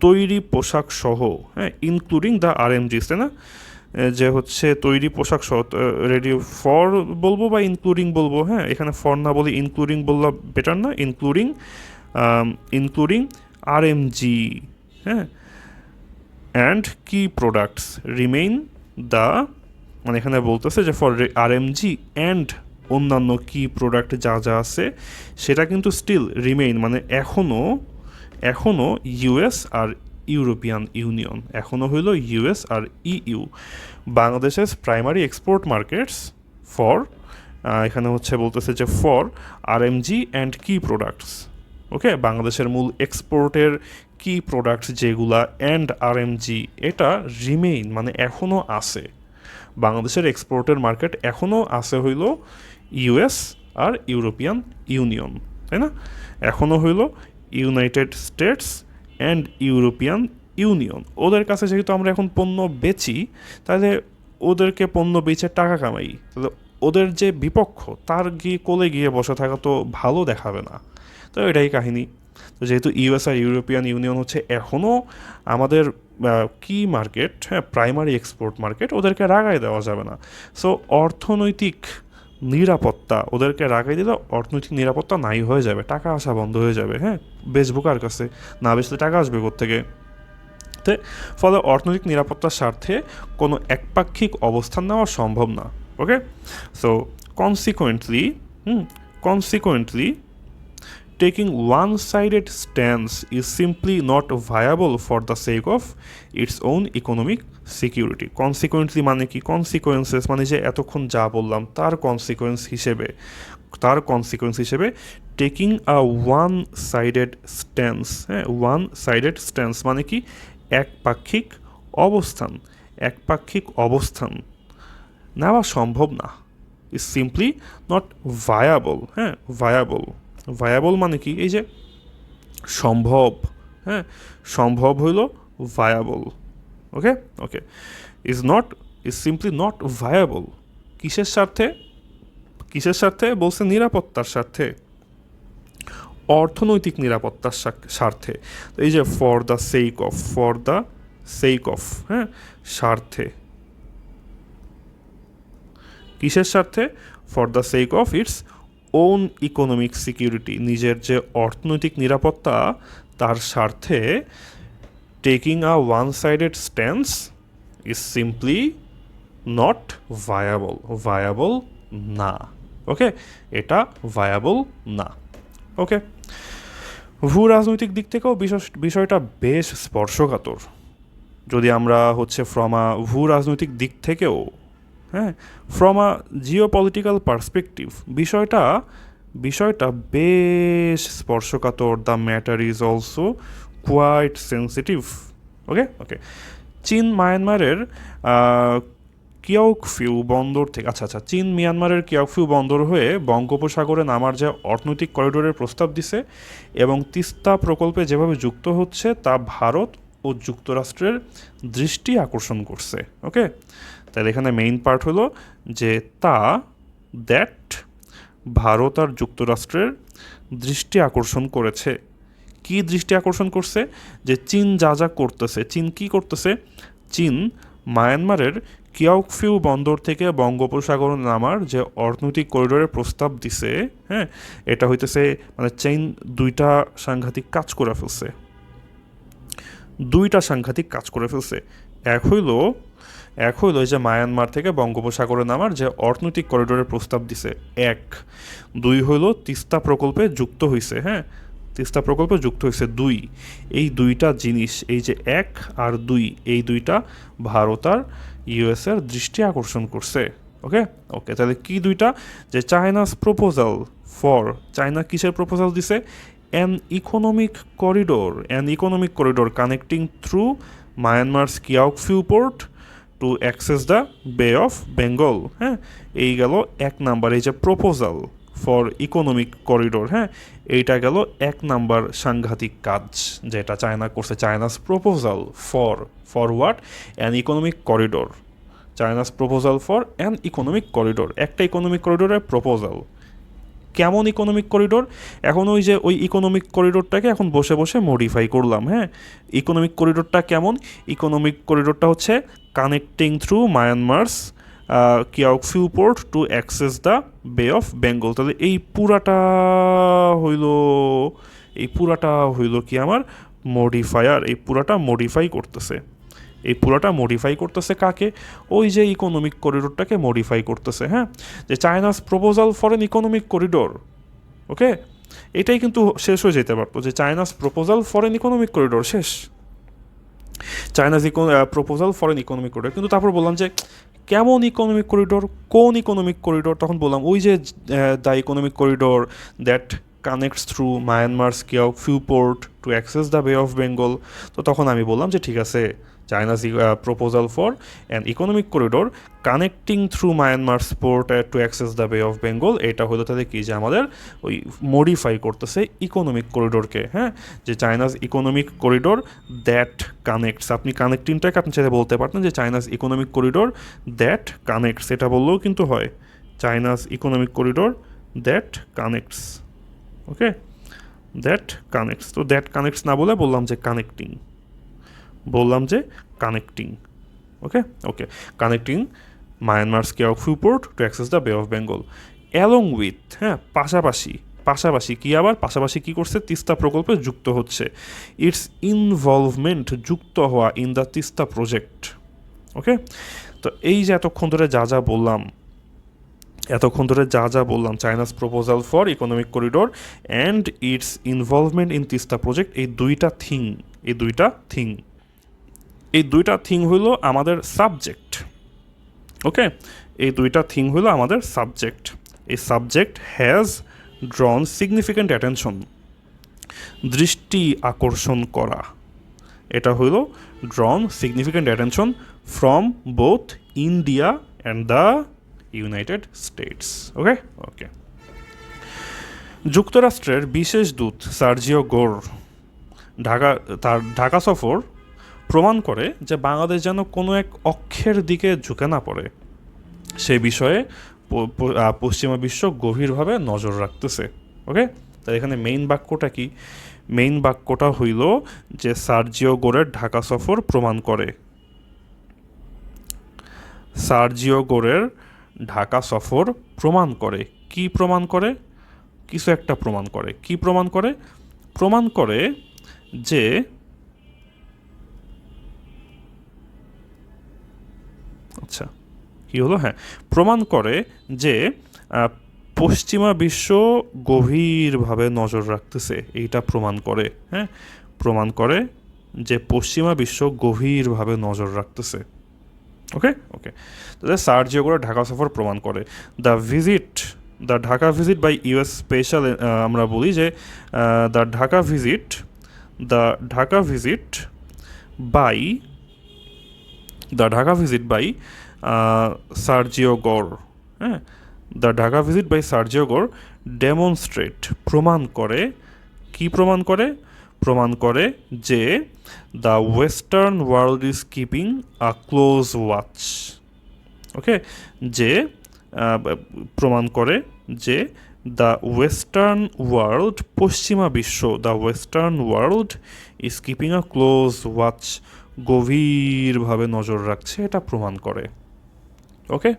তৈরি পোশাক সহ, হ্যাঁ, ইনক্লুডিং দ্য আরএমজিস, তাই না, যে হচ্ছে তৈরি পোশাক সহ, রেডি ফর বলবো বা ইনক্লুডিং বলবো, হ্যাঁ, এখানে ফর না বলে ইনক্লুডিং বললে বেটার না, ইনক্লুডিং আরএমজি, হ্যাঁ, অ্যান্ড কি প্রোডাক্টস রিমেইন দ্য, মানে এখানে বলতেছে যে ফর আরএমজি অ্যান্ড অন্যান্য কি প্রোডাক্ট যা যা আছে সেটা কিন্তু স্টিল রিমেইন, মানে এখনও ইউএস আর ইউরোপিয়ান ইউনিয়ন, এখনও হইল ইউএস আর ইইউ। বাংলাদেশের প্রাইমারি এক্সপোর্ট মার্কেটস ফর, এখানে হচ্ছে বলতেছে যে ফর আরএমজি অ্যান্ড কি প্রোডাক্টস, ওকে, বাংলাদেশের মূল এক্সপোর্টের কি প্রোডাক্টস যেগুলা অ্যান্ড আরএমজি, এটা রিমেইন, মানে এখনও আছে। বাংলাদেশের এক্সপোর্টের মার্কেট এখনও আছে হইল ইউএস আর ইউরোপিয়ান ইউনিয়ন, তাই না, এখনও হইল United states and European union. ওদের কাছে যেহেতু আমরা এখন পণ্য বেচি, তাহলে ওদেরকে পণ্য বেচে টাকা কামাই, তাহলে ওদের যে বিপক্ষ তার কোলে গিয়ে বসে থাকা তো ভালো দেখাবে না। তো এটাই কাহিনী। তো যেহেতু ইউএস আর ইউরোপিয়ান ইউনিয়ন হচ্ছে এখনও আমাদের কি মার্কেট, হ্যাঁ, প্রাইমারি এক্সপোর্ট মার্কেট, ওদেরকে রাগাই দেওয়া যাবে না। সো অর্থনৈতিক নিরাপত্তা, ওদেরকে রাগাই দিলে অর্থনৈতিক নিরাপত্তা নাই হয়ে যাবে, টাকা আসা বন্ধ হয়ে যাবে, হ্যাঁ, বেচবো কার কাছে, না বেচলে টাকা আসবে কোত্থেকে। ফলে অর্থনৈতিক নিরাপত্তার স্বার্থে কোনো একপাক্ষিক অবস্থান নেওয়া সম্ভব না, okay. So consequently taking one-sided stance is simply not viable for the sake of its own economic security. Consequently মানে কি, consequences মানে যে এতক্ষণ যা বললাম তার কনসিকোয়েন্স হিসেবে টেকিং আ one-sided stance, হ্যাঁ, one-sided stance মানে কি, একপাক্ষিক অবস্থান নেওয়া সম্ভব না, is simply not viable, হ্যাঁ, ভায়াবল মানে কি, এই যে সম্ভব, হ্যাঁ, সম্ভব হইল viable, okay, is simply not viable. কিসের স্বার্থে বলছে, নিরাপত্তার স্বার্থে, অর্থনৈতিক নিরাপত্তার স্বার্থে। এই যে ফর দ্য সেক অফ, হ্যাঁ, স্বার্থে, কিসের স্বার্থে, for the sake of its own economic security, নিজের যে অর্থনৈতিক নিরাপত্তা তার স্বার্থে taking a one-sided stance is simply not viable না, ওকে, এটা ভায়াবল না, ওকে। ভূ রাজনৈতিক দিক থেকেও বিষয়টা বেশ স্পর্শকাতর। যদি আমরা হচ্ছে ভূ রাজনৈতিক দিক থেকেও, হ্যাঁ, ফ্রম আ জিওপলিটিক্যাল পার্সপেক্টিভ বিষয়টা বেশ স্পর্শকাতর। The matter is also quite sensitive, okay. চীন মায়ানমারের কিয়াওফিউ বন্দর থেকে, চীন মিয়ানমারের কিয়াওফিউ বন্দর হয়ে বঙ্গোপসাগরে নামার যে অর্থনৈতিক করিডোরের প্রস্তাব দিছে এবং তিস্তা প্রকল্পে যেভাবে যুক্ত হচ্ছে তা ভারত ও যুক্তরাষ্ট্রের দৃষ্টি আকর্ষণ করছে, ওকে। তাহলে এখানে মেইন পার্ট হলো যে ভারত আর যুক্তরাষ্ট্রের দৃষ্টি আকর্ষণ করেছে। কি দৃষ্টি আকর্ষণ করছে, যে চীন যা করতেছে, চীন কি করতেছে, চীন মায়ানমারের কিয়াওফিউ বন্দর থেকে বঙ্গোপসাগর নামার যে অর্থনৈতিক করিডোরের প্রস্তাব দিছে, হ্যাঁ, এটা হইতেছে মানে চীন দুইটা সাংঘাতিক কাজ করে ফেলছে। এক হইল যে মায়ানমার থেকে বঙ্গোপসাগরে নামার যে অর্থনৈতিক করিডোরের প্রস্তাব দিছে, এক। দুই হইল তিস্তা প্রকল্পে যুক্ত হইছে, হ্যাঁ, দুই। এই দুইটা জিনিস, এই যে এক আর দুই, এই দুইটা ভারত আর ইউএসের দৃষ্টি আকর্ষণ করছে, ওকে। তাহলে কি দুইটা, যে চায়না কিসের প্রপোজাল দিছে, an economic corridor connecting through Myanmar's Kyaukphyu port to to access the Bay of Bengal. হ্যাঁ, এই গেল 1 নাম্বার, এই যে প্রপোজাল ফর ইকোনমিক করিডোর। হ্যাঁ, এইটা গেল 1 নাম্বার সাংঘাতিক কাজ যেটা চায়না করছে, চায়নাস proposal for what, an economic corridor. চায়নাস proposal for an economic corridor, একটা ইকোনমিক করিডোরের প্রপোজাল। কেমন ইকোনমিক করিডোর? এখন ওই যে ওই ইকোনমিক করিডোরটাকে এখন বসে বসে মডিফাই করলাম। হ্যাঁ, ইকোনমিক করিডোরটা কেমন? ইকোনমিক করিডোরটা হচ্ছে connecting through Myanmar's Kyaukphyu port to access the Bay of Bengal. তাহলে এই পুরাটা হইল কি আমার মডিফায়ার, এই পুরাটা মডিফাই করতেছে। এই পুরোটা মডিফাই করতেছে কাকে? ওই যে ইকোনমিক করিডোরটাকে মডিফাই করতেছে। হ্যাঁ, যে China's proposal for an economic corridor. Okay, এটাই কিন্তু শেষ হয়ে যেতে পারতো যে China's proposal for an economic corridor, শেষ। China's proposal for an economic corridor, কিন্তু তারপর বললাম যে কেমন ইকোনমিক করিডোর, কোন ইকোনমিক করিডোর? তখন বললাম ওই যে the economic corridor that connects through Myanmar's Kyaukphyu port to access the Bay of Bengal. তো তখন আমি বললাম যে ঠিক আছে, China's proposal for an economic corridor connecting through Myanmar's port to access the Bay of Bengal. এটা হলো তাদের কি, যে আমাদের ওই মডিফাই করতেছে ইকোনমিক করিডোরকে। হ্যাঁ, যে China's economic corridor that connects, আপনি কানেক্টিংটাকে আপনি চাইলে বলতে পারতেন যে China's economic corridor that connects, এটা বললেও কিন্তু হয়। China's economic corridor that connects. Okay, that connects. তো দ্যাট কানেক্টস না বলে বললাম যে connecting, okay okay, connecting Myanmar's Kyaukphyu port to access the Bay of Bengal along with, হ্যাঁ, পাশাপাশি কি করছে? তিস্তা প্রকল্পে যুক্ত হচ্ছে। ইটস ইনভলভমেন্ট, যুক্ত হওয়া ইন দ্য তিস্তা প্রজেক্ট। ওকে, তো এই যে এতক্ষণ ধরে যা বললাম, চায়নাস proposal for economic corridor and it's involvement in Teesta project, এই দুইটা থিং হইল আমাদের সাবজেক্ট। ওকে, এই দুইটা থিং হইল আমাদের সাবজেক্ট। এই subject has drawn significant attention, দৃষ্টি আকর্ষণ করা। এটা হইল drawn significant attention from both India and the United States. Okay, যুক্তরাষ্ট্রের বিশেষ দূত সার্জিও গোর তার ঢাকা সফর প্রমাণ করে যে বাংলাদেশ যেন কোনো এক অক্ষের দিকে ঝুঁকে না পড়ে, সে বিষয়ে পশ্চিমা বিশ্ব গভীরভাবে নজর রাখতেছে। ওকে, তাই এখানে মেইন বাক্যটা কি? মেইন বাক্যটা হইল যে সার্জিও গোরের ঢাকা সফর প্রমাণ করে, সার্জিও গোরের ঢাকা সফর প্রমাণ করে। কি প্রমাণ করে? কিছু একটা প্রমাণ করে। কি প্রমাণ করে? প্রমাণ করে যে আচ্ছা কি হলো, হ্যাঁ, প্রমাণ করে যে পশ্চিমা বিশ্ব গভীরভাবে নজর রাখতেছে, এইটা প্রমাণ করে। হ্যাঁ, প্রমাণ করে যে পশ্চিমা বিশ্ব গভীরভাবে নজর রাখতেছে। ওকে, তাহলে সার্জিও গোরের ঢাকা সফর প্রমাণ করে। The Dhaka visit by US special, আমরা বলি যে the Dhaka visit by Sergio Gor, হ্যাঁ, the Dhaka visit by Sergio Gor demonstrate, প্রমাণ করে। কি প্রমাণ করে? প্রমাণ করে যে the western world is keeping a close watch. Okay, যে প্রমাণ করে যে দ্য ওয়েস্টার্ন ওয়ার্ল্ড, পশ্চিমা বিশ্ব, the western world is keeping a close watch, গভীরভাবে নজর রাখছে, এটা প্রমাণ করে। ওকে,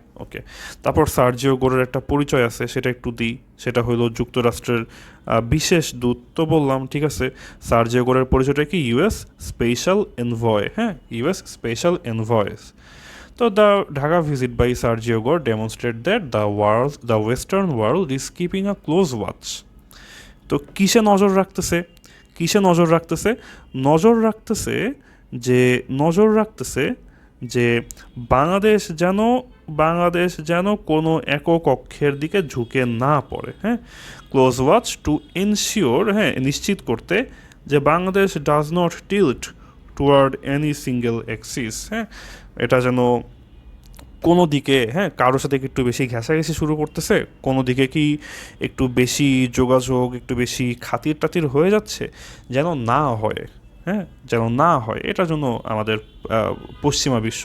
তারপর সার্জিও গোরের একটা পরিচয় আছে, সেটা একটু দিই। সেটা হলো যুক্তরাষ্ট্রের বিশেষ দূত। তো বললাম ঠিক আছে, সার্জিও গোরের পরিচয়টা কি? US special envoy. হ্যাঁ, ইউএস স্পেশাল এনভয়েস। তো the Dhaka visit by Sergio Gor demonstrate that the western world is keeping a close watch. তো কিসে নজর রাখতেছে? নজর রাখতেছে যে বাংলাদেশ যেন কোনো একক অক্ষের দিকে ঝুঁকে না পড়ে। হ্যাঁ, ক্লোজ ওয়াচ টু এনশিওর, হ্যাঁ, নিশ্চিত করতে যে Bangladesh does not tilt toward any single Axis. হ্যাঁ, এটা যেন কোনো দিকে কারোর সাথে কি একটু বেশি ঘেঁষাঘেঁষি শুরু করতেছে, কোনো দিকে কি একটু বেশি যোগাযোগ, একটু বেশি খাতির টাতির হয়ে যাচ্ছে, যেন না হয়। যেন না হয়, এটার জন্য আমাদের পশ্চিমা বিশ্ব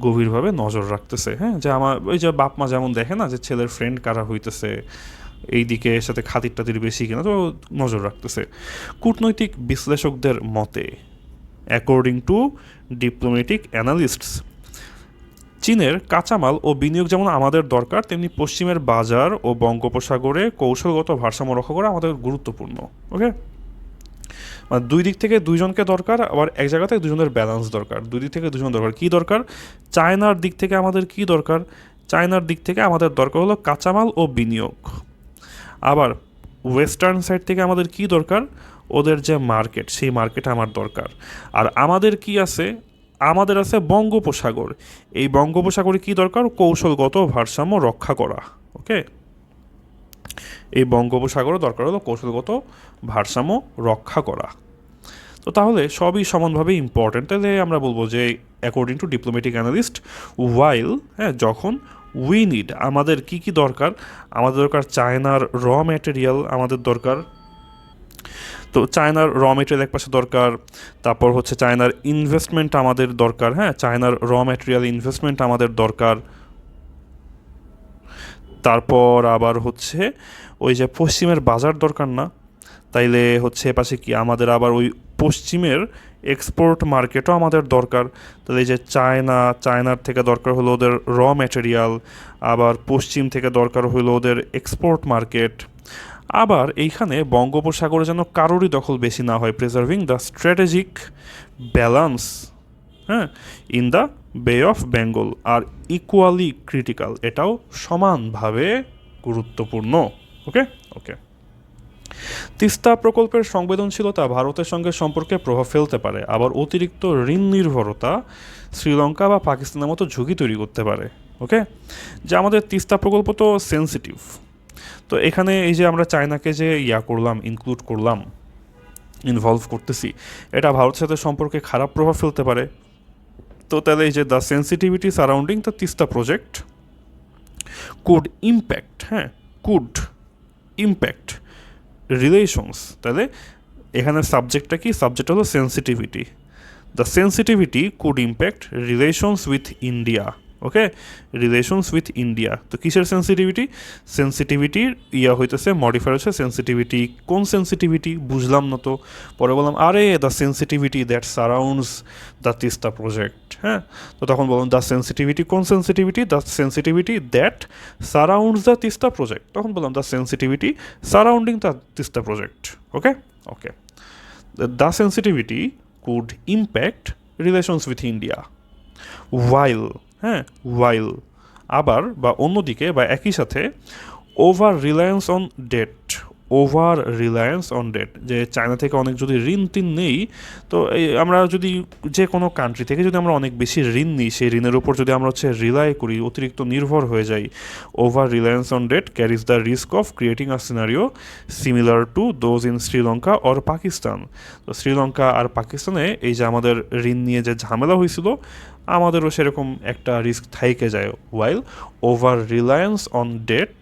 গভীরভাবে নজর রাখতেছে। যে আমার ওই যে বাপ মা যেমন দেখে না যে ছেলের ফ্রেন্ড কারা হইতেছে, এই দিকে সাথে খাতির টাতির বেশি কিনা, তো নজর রাখতেছে। কূটনৈতিক বিশ্লেষকদের মতে, অ্যাকর্ডিং টু ডিপ্লোম্যাটিক অ্যানালিস্টস, চীনের কাঁচামাল ও বিনিয়োগ যেমন আমাদের দরকার, তেমনি পশ্চিমের বাজার ও বঙ্গোপসাগরে কৌশলগত ভারসাম্য রক্ষা করা আমাদের গুরুত্বপূর্ণ। ওকে, মানে দুই দিক থেকে দুইজনকে দরকার, আবার এক জায়গাতে দুজনের ব্যালেন্স দরকার। দুই দিক থেকে দুজন দরকার। কী দরকার? চায়নার দিক থেকে আমাদের কী দরকার? চায়নার দিক থেকে আমাদের দরকার হলো কাঁচামাল ও বিনিয়োগ। আবার ওয়েস্টার্ন সাইড থেকে আমাদের কী দরকার? ওদের যে মার্কেট, সেই মার্কেট আমার দরকার। আর আমাদের কি আছে? আমাদের আছে বঙ্গোপসাগর। এই বঙ্গোপসাগরে কী দরকার? কৌশলগত ভারসাম্য রক্ষা করা। ওকে, এই বঙ্গোপসাগরও দরকার হলো কৌশলগত ভারসাম্য রক্ষা করা। তো তাহলে সবই সমানভাবে ইম্পর্ট্যান্ট। তাহলে আমরা বলবো যে অ্যাকর্ডিং টু ডিপ্লোম্যাটিক অ্যানালিস্ট, ওয়াইল যখন উই নিড, আমাদের কি কি দরকার? আমাদের দরকার চায়নার র ম্যাটেরিয়াল, আমাদের দরকার। তো চায়নার র মেটেরিয়াল এক পাশে দরকার, তারপর হচ্ছে চায়নার ইনভেস্টমেন্ট আমাদের দরকার। চায়নার র ম্যাটেরিয়াল ইনভেস্টমেন্ট আমাদের দরকার। তারপর আবার হচ্ছে ওই যে পশ্চিমের বাজার দরকার না, তাইলে হচ্ছে এপাশে কি আমাদের আবার ওই পশ্চিমের এক্সপোর্ট মার্কেটও আমাদের দরকার। তাহলে এই যে চায়নার থেকে দরকার হলো ওদের র ম্যাটেরিয়াল, আবার পশ্চিম থেকে দরকার হলো ওদের এক্সপোর্ট মার্কেট। আবার এইখানে বঙ্গোপসাগরে যেন কারোরই দখল বেশি না হয়, preserving the strategic balance in the Bay of Bengal are equally critical, এটাও সমানভাবে গুরুত্বপূর্ণ। ওকে ওকে তিস্তা প্রকল্পের সংবেদনশীলতা ভারতের সঙ্গে সম্পর্কে প্রভাব ফেলতে পারে, আবার অতিরিক্ত ঋণ নির্ভরতা শ্রীলঙ্কা বা পাকিস্তানের মতো ঝুঁকি তৈরি করতে পারে। ওকে, যে আমাদের তিস্তা প্রকল্প তো সেন্সিটিভ, তো এখানে এই যে আমরা চায়নাকে যে ইনক্লুড করলাম, ইনভলভ করতেছি, এটা ভারতের সাথে সম্পর্কে খারাপ প্রভাব ফেলতে পারে। তো তাহলে এই যে the sensitivity surrounding the Teesta project could impact could impact relations. তাহলে এখানে সাবজেক্টটা কি? সাবজেক্ট হলো sensitivity. The sensitivity could impact relations with India. Okay, relations with India. তো কিসের সেন্সিটিভিটি? সেন্সিটিভিটির হইতেছে মডিফায়ার হচ্ছে সেন্সিটিভিটি। কোন সেন্সিটিভিটি বুঝলাম না তো, পরে বললাম আরে the sensitivity that surrounds the Teesta project. তো তখন বললাম দ্য সেন্সিটিভিটি, কোন sensitivity? The sensitivity that surrounds the Teesta project. তখন বললাম the sensitivity surrounding the Teesta project. Okay okay the sensitivity could impact relations with India while while আবার বা অন্যদিকে বা একই সাথে over reliance on debt. Over reliance on debt, যে China থেকে অনেক যদি ঋণ টিন নেই, তো এই আমরা যদি যে কোনো কান্ট্রি থেকে যদি আমরা অনেক বেশি ঋণ নিই, সেই ঋণের উপর যদি আমরা রিলাই করি, অতিরিক্ত নির্ভর হয়ে যাই, over reliance on debt carries the risk of creating a scenario similar to those in Sri Lanka or Pakistan. তো শ্রীলঙ্কা আর পাকিস্তানে এই যে আমাদের ঋণ নিয়ে যে ঝামেলা হয়েছিল, আমাদেরও সেরকম একটা রিস্ক থাইকে যায়। While over reliance on debt,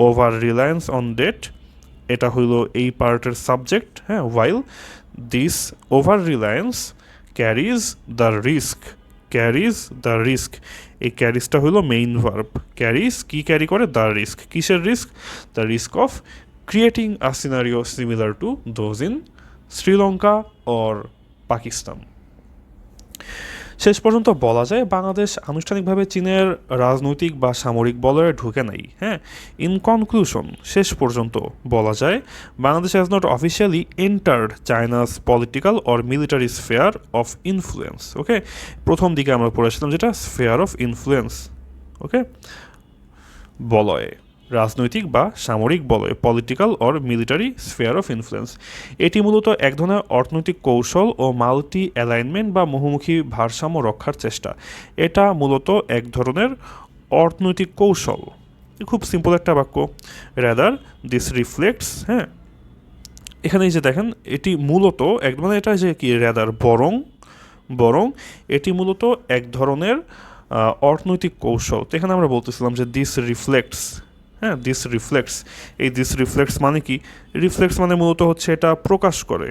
over reliance on debt এটা হইল এই পার্টের subject. While this over reliance carries the risk, carries the risk, এই ক্যারিজটা হইল মেইন ভার্ব। ক্যারিজ কি ক্যারি করে? The risk. কিসের risk? The risk of creating a scenario similar to those in Sri Lanka or Pakistan. শেষ পর্যন্ত বলা যায় বাংলাদেশ আনুষ্ঠানিকভাবে চীনের রাজনৈতিক বা সামরিক বলয়ে ঢুকে নাই। ইন কনক্লুশন, শেষ পর্যন্ত বলা যায় Bangladesh has not officially entered China's political or military sphere of influence. Okay, প্রথম দিকে আমরা পড়েছিলাম যেটা স্ফেয়ার অফ ইনফ্লুয়েন্স। ওকে, বলয়ে, রাজনৈতিক বা সামরিক বলয়, political or military sphere of influence. এটি মূলত এক ধরনের অর্থনৈতিক কৌশল ও মাল্টি অ্যালাইনমেন্ট বা বহুমুখী ভারসাম্য রক্ষার চেষ্টা। এটা মূলত এক ধরনের অর্থনৈতিক কৌশল। খুব সিম্পল একটা বাক্য। রেদার দিস রিফ্লেক্টস, এখানে এই যে দেখেন, এটি মূলত এটা যে কি রেদার বরং এটি মূলত এক ধরনের অর্থনৈতিক কৌশল, তো এখানে আমরা বলতেছিলাম যে দিস রিফ্লেক্টস, হ্যাঁ দিস রিফ্লেক্টস, এই দিস রিফ্লেক্টস মানে কি? রিফ্লেক্টস মানে মূলত হচ্ছে এটা প্রকাশ করে।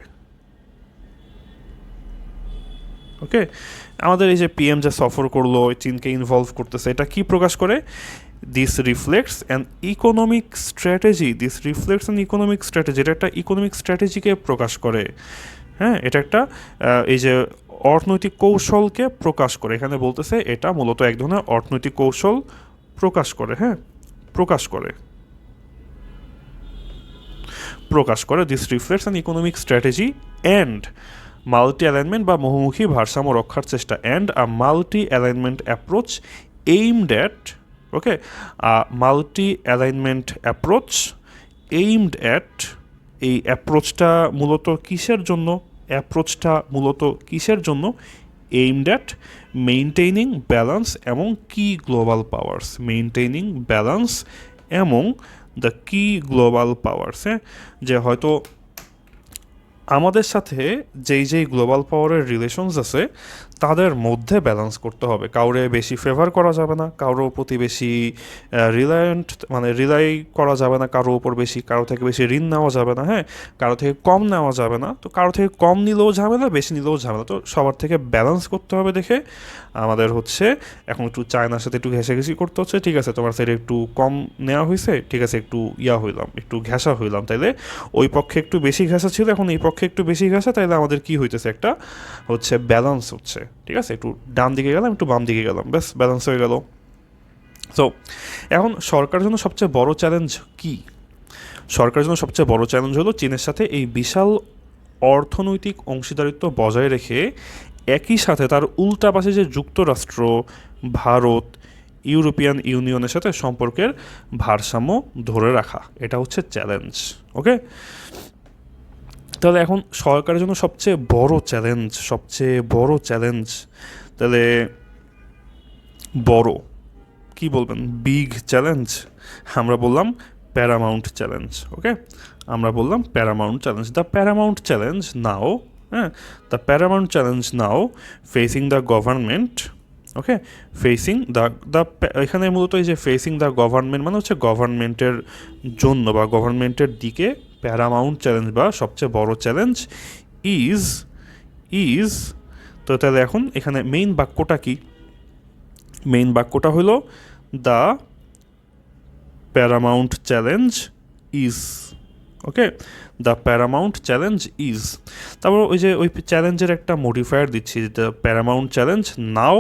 ওকে, আমাদের এই যে পিএম যে সফর করলো, চীনকে ইনভলভ করতেছে, এটা কি প্রকাশ করে? This reflects an economic strategy, this reflects an economic strategy, এটা একটা ইকোনমিক স্ট্র্যাটেজিকে প্রকাশ করে। হ্যাঁ, এটা একটা এই যে অর্থনৈতিক কৌশলকে প্রকাশ করে, এখানে বলতেছে এটা মূলত এক ধরনের অর্থনৈতিক কৌশল প্রকাশ করে। হ্যাঁ, প্রকাশ করে, প্রকাশ করে। This reflects an economic strategy and multi alignment বা বহুমুখী ভারসাম্য রক্ষার চেষ্টা, and a multi alignment approach aimed at, okay, multi alignment approach aimed at, এই অ্যাপ্রোচটা মূলত কিসের জন্য? অ্যাপ্রোচটা মূলত কিসের জন্য? এইমড অ্যাট মেইনটেইনিং ব্যালেন্স এবং কি গ্লোবাল পাওয়ার্স, মেইনটেইনিং ব্যালেন্স এবং দ্য কি গ্লোবাল পাওয়ার্স। হ্যাঁ, যে হয়তো আমাদের সাথে যেই গ্লোবাল পাওয়ারের রিলেশনস আছে তাদের মধ্যে ব্যালেন্স করতে হবে, কাউরে বেশি ফেভার করা যাবে না, কারোর প্রতি বেশি রিলায়েন্ট মানে রিলাই করা যাবে না কারো উপর বেশি, কারো থেকে বেশি ঋণ নেওয়া যাবে না, হ্যাঁ, কারো থেকে কম নেওয়া যাবে না, তো কারো থেকে কম নিলেও ঝামেলা, বেশি নিলেও ঝামেলা, তো সবার থেকে ব্যালেন্স করতে হবে দেখে আমাদের হচ্ছে এখন একটু চায়নার সাথে একটু ঘেঁষাঘেঁষি করতে হচ্ছে। ঠিক আছে, তোমার সাইডে একটু কম নেওয়া হয়েছে, ঠিক আছে, একটু হইলাম, একটু ঘেঁষা হইলাম, তাইলে ওই পক্ষে একটু বেশি ঘেঁষা ছিল, এখন এই পক্ষে একটু বেশি ঘেঁষা, তাইলে আমাদের কি হইতেছে? একটা হচ্ছে ব্যালেন্স হচ্ছে। ঠিক আছে, একটু ডান দিকে গেলাম, একটু বাম দিকে গেলাম, ব্যাস ব্যালেন্স হয়ে গেল। তো এখন সরকারের জন্য সবচেয়ে বড় চ্যালেঞ্জ কি? সরকারের জন্য সবচেয়ে বড় চ্যালেঞ্জ হলো চীনের সাথে এই বিশাল অর্থনৈতিক অংশীদারিত্ব বজায় রেখে একই সাথে তার উল্টা পাশে যে যুক্তরাষ্ট্র, ভারত, ইউরোপিয়ান ইউনিয়নের সাথে সম্পর্কের ভারসাম্য ধরে রাখা, এটা হচ্ছে চ্যালেঞ্জ। ওকে, তাহলে এখন সরকারের জন্য সবচেয়ে বড় চ্যালেঞ্জ, তাহলে বড় কি বলবেন? বিগ চ্যালেঞ্জ, আমরা বললাম প্যারামাউন্ট চ্যালেঞ্জ। ওকে, আমরা বললাম paramount challenge, the paramount challenge now, হ্যাঁ, the paramount challenge now facing the government. Okay, facing the এখানে মূলত এই যে ফেসিং দ্য গভর্নমেন্ট মানে হচ্ছে গভর্নমেন্টের জন্য বা গভর্নমেন্টের দিকে, প্যারামাউন্ট চ্যালেঞ্জ বা সবচেয়ে বড় চ্যালেঞ্জ ইজ। তো তাহলে এখন এখানে মেইন বাক্যটা কি? মেইন বাক্যটা হলো the paramount challenge is. Okay, the paramount challenge is, তারপর ওই চ্যালেঞ্জের একটা মডিফায়ার দিচ্ছি, the paramount challenge now,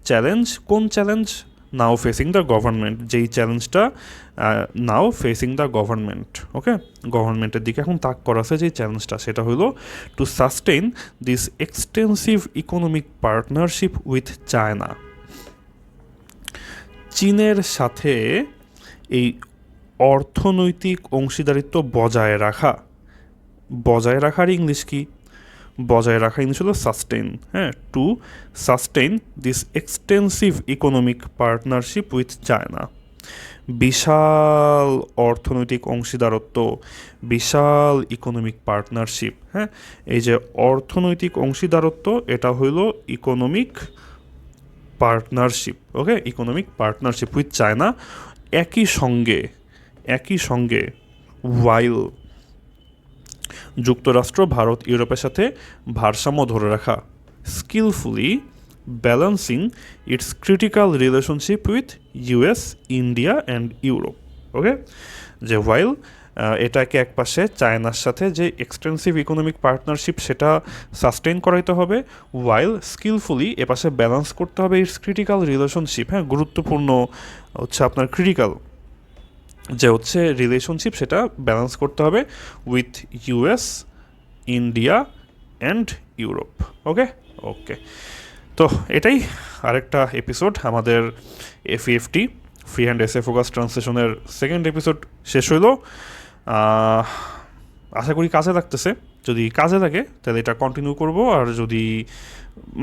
challenge কোন challenge? Now facing the government, যেই চ্যালেঞ্জটা now facing the government. Okay, গভর্নমেন্টের দিকে এখন তাক করা আছে যেই চ্যালেঞ্জটা, সেটা হলো two sustain this extensive economic partnership with China, চীনের সাথে এই অর্থনৈতিক অংশীদারিত্ব বজায় রাখার ইংলিশ কি? বজায় রাখা ইংলিশ হলো সাস্টেইন। হ্যাঁ, to sustain this extensive economic partnership with China, বিশাল অর্থনৈতিক অংশীদারত্ব, বিশাল ইকোনমিক পার্টনারশিপ। হ্যাঁ, এই যে অর্থনৈতিক অংশীদারত্ব, এটা হইল economic partnership. Okay, economic partnership with China, একই সঙ্গে ওয়াইল যুক্তরাষ্ট্র, ভারত, ইউরোপের সাথে ভারসাম্য ধরে রাখা, skilfully balancing its critical relationship with US, India and Europe. Okay, যে ওয়াইল এটাকে একপাশে চায়নার সাথে যে এক্সটেন্সিভ ইকোনমিক পার্টনারশিপ সেটা সাস্টেইন করাইতে হবে, ওয়াইল স্কিলফুলি এপাশে ব্যালেন্স করতে হবে ইটস ক্রিটিক্যাল রিলেশনশিপ। হ্যাঁ, গুরুত্বপূর্ণ হচ্ছে আপনার ক্রিটিক্যাল যে হচ্ছে রিলেশনশিপ, সেটা ব্যালেন্স করতে হবে with US, India and Europe. Okay, তো এটাই আরেকটা এপিসোড আমাদের FEFT free hand SA focus ট্রান্সলেশনের সেকেন্ড এপিসোড শেষ হইলো। আশা করি কাজে লাগতেছে, যদি কাজে লাগে তাহলে এটা কন্টিনিউ করব, আর যদি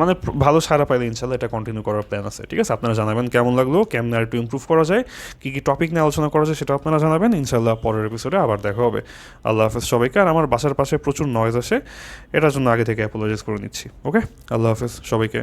মানে ভালো সারা পাইলে ইনশাল্লাহ এটা কন্টিনিউ করার প্ল্যান আছে। ঠিক আছে, আপনারা জানাবেন কেমন লাগলো, কেমন আর একটু ইমপ্রুভ করা যায়, কী কী টপিক নিয়ে আলোচনা করা যায় সেটা আপনারা জানাবেন। ইনশাল্লাহ পরের এপিসোডে আবার দেখা হবে। আল্লাহ হাফেজ সবাইকে। আর আমার বাসার পাশে প্রচুর নয়েজ আসে, এটার জন্য আগে থেকে অ্যাপোলজাইজ করে নিচ্ছি। ওকে, আল্লাহ হাফেজ সবাইকে।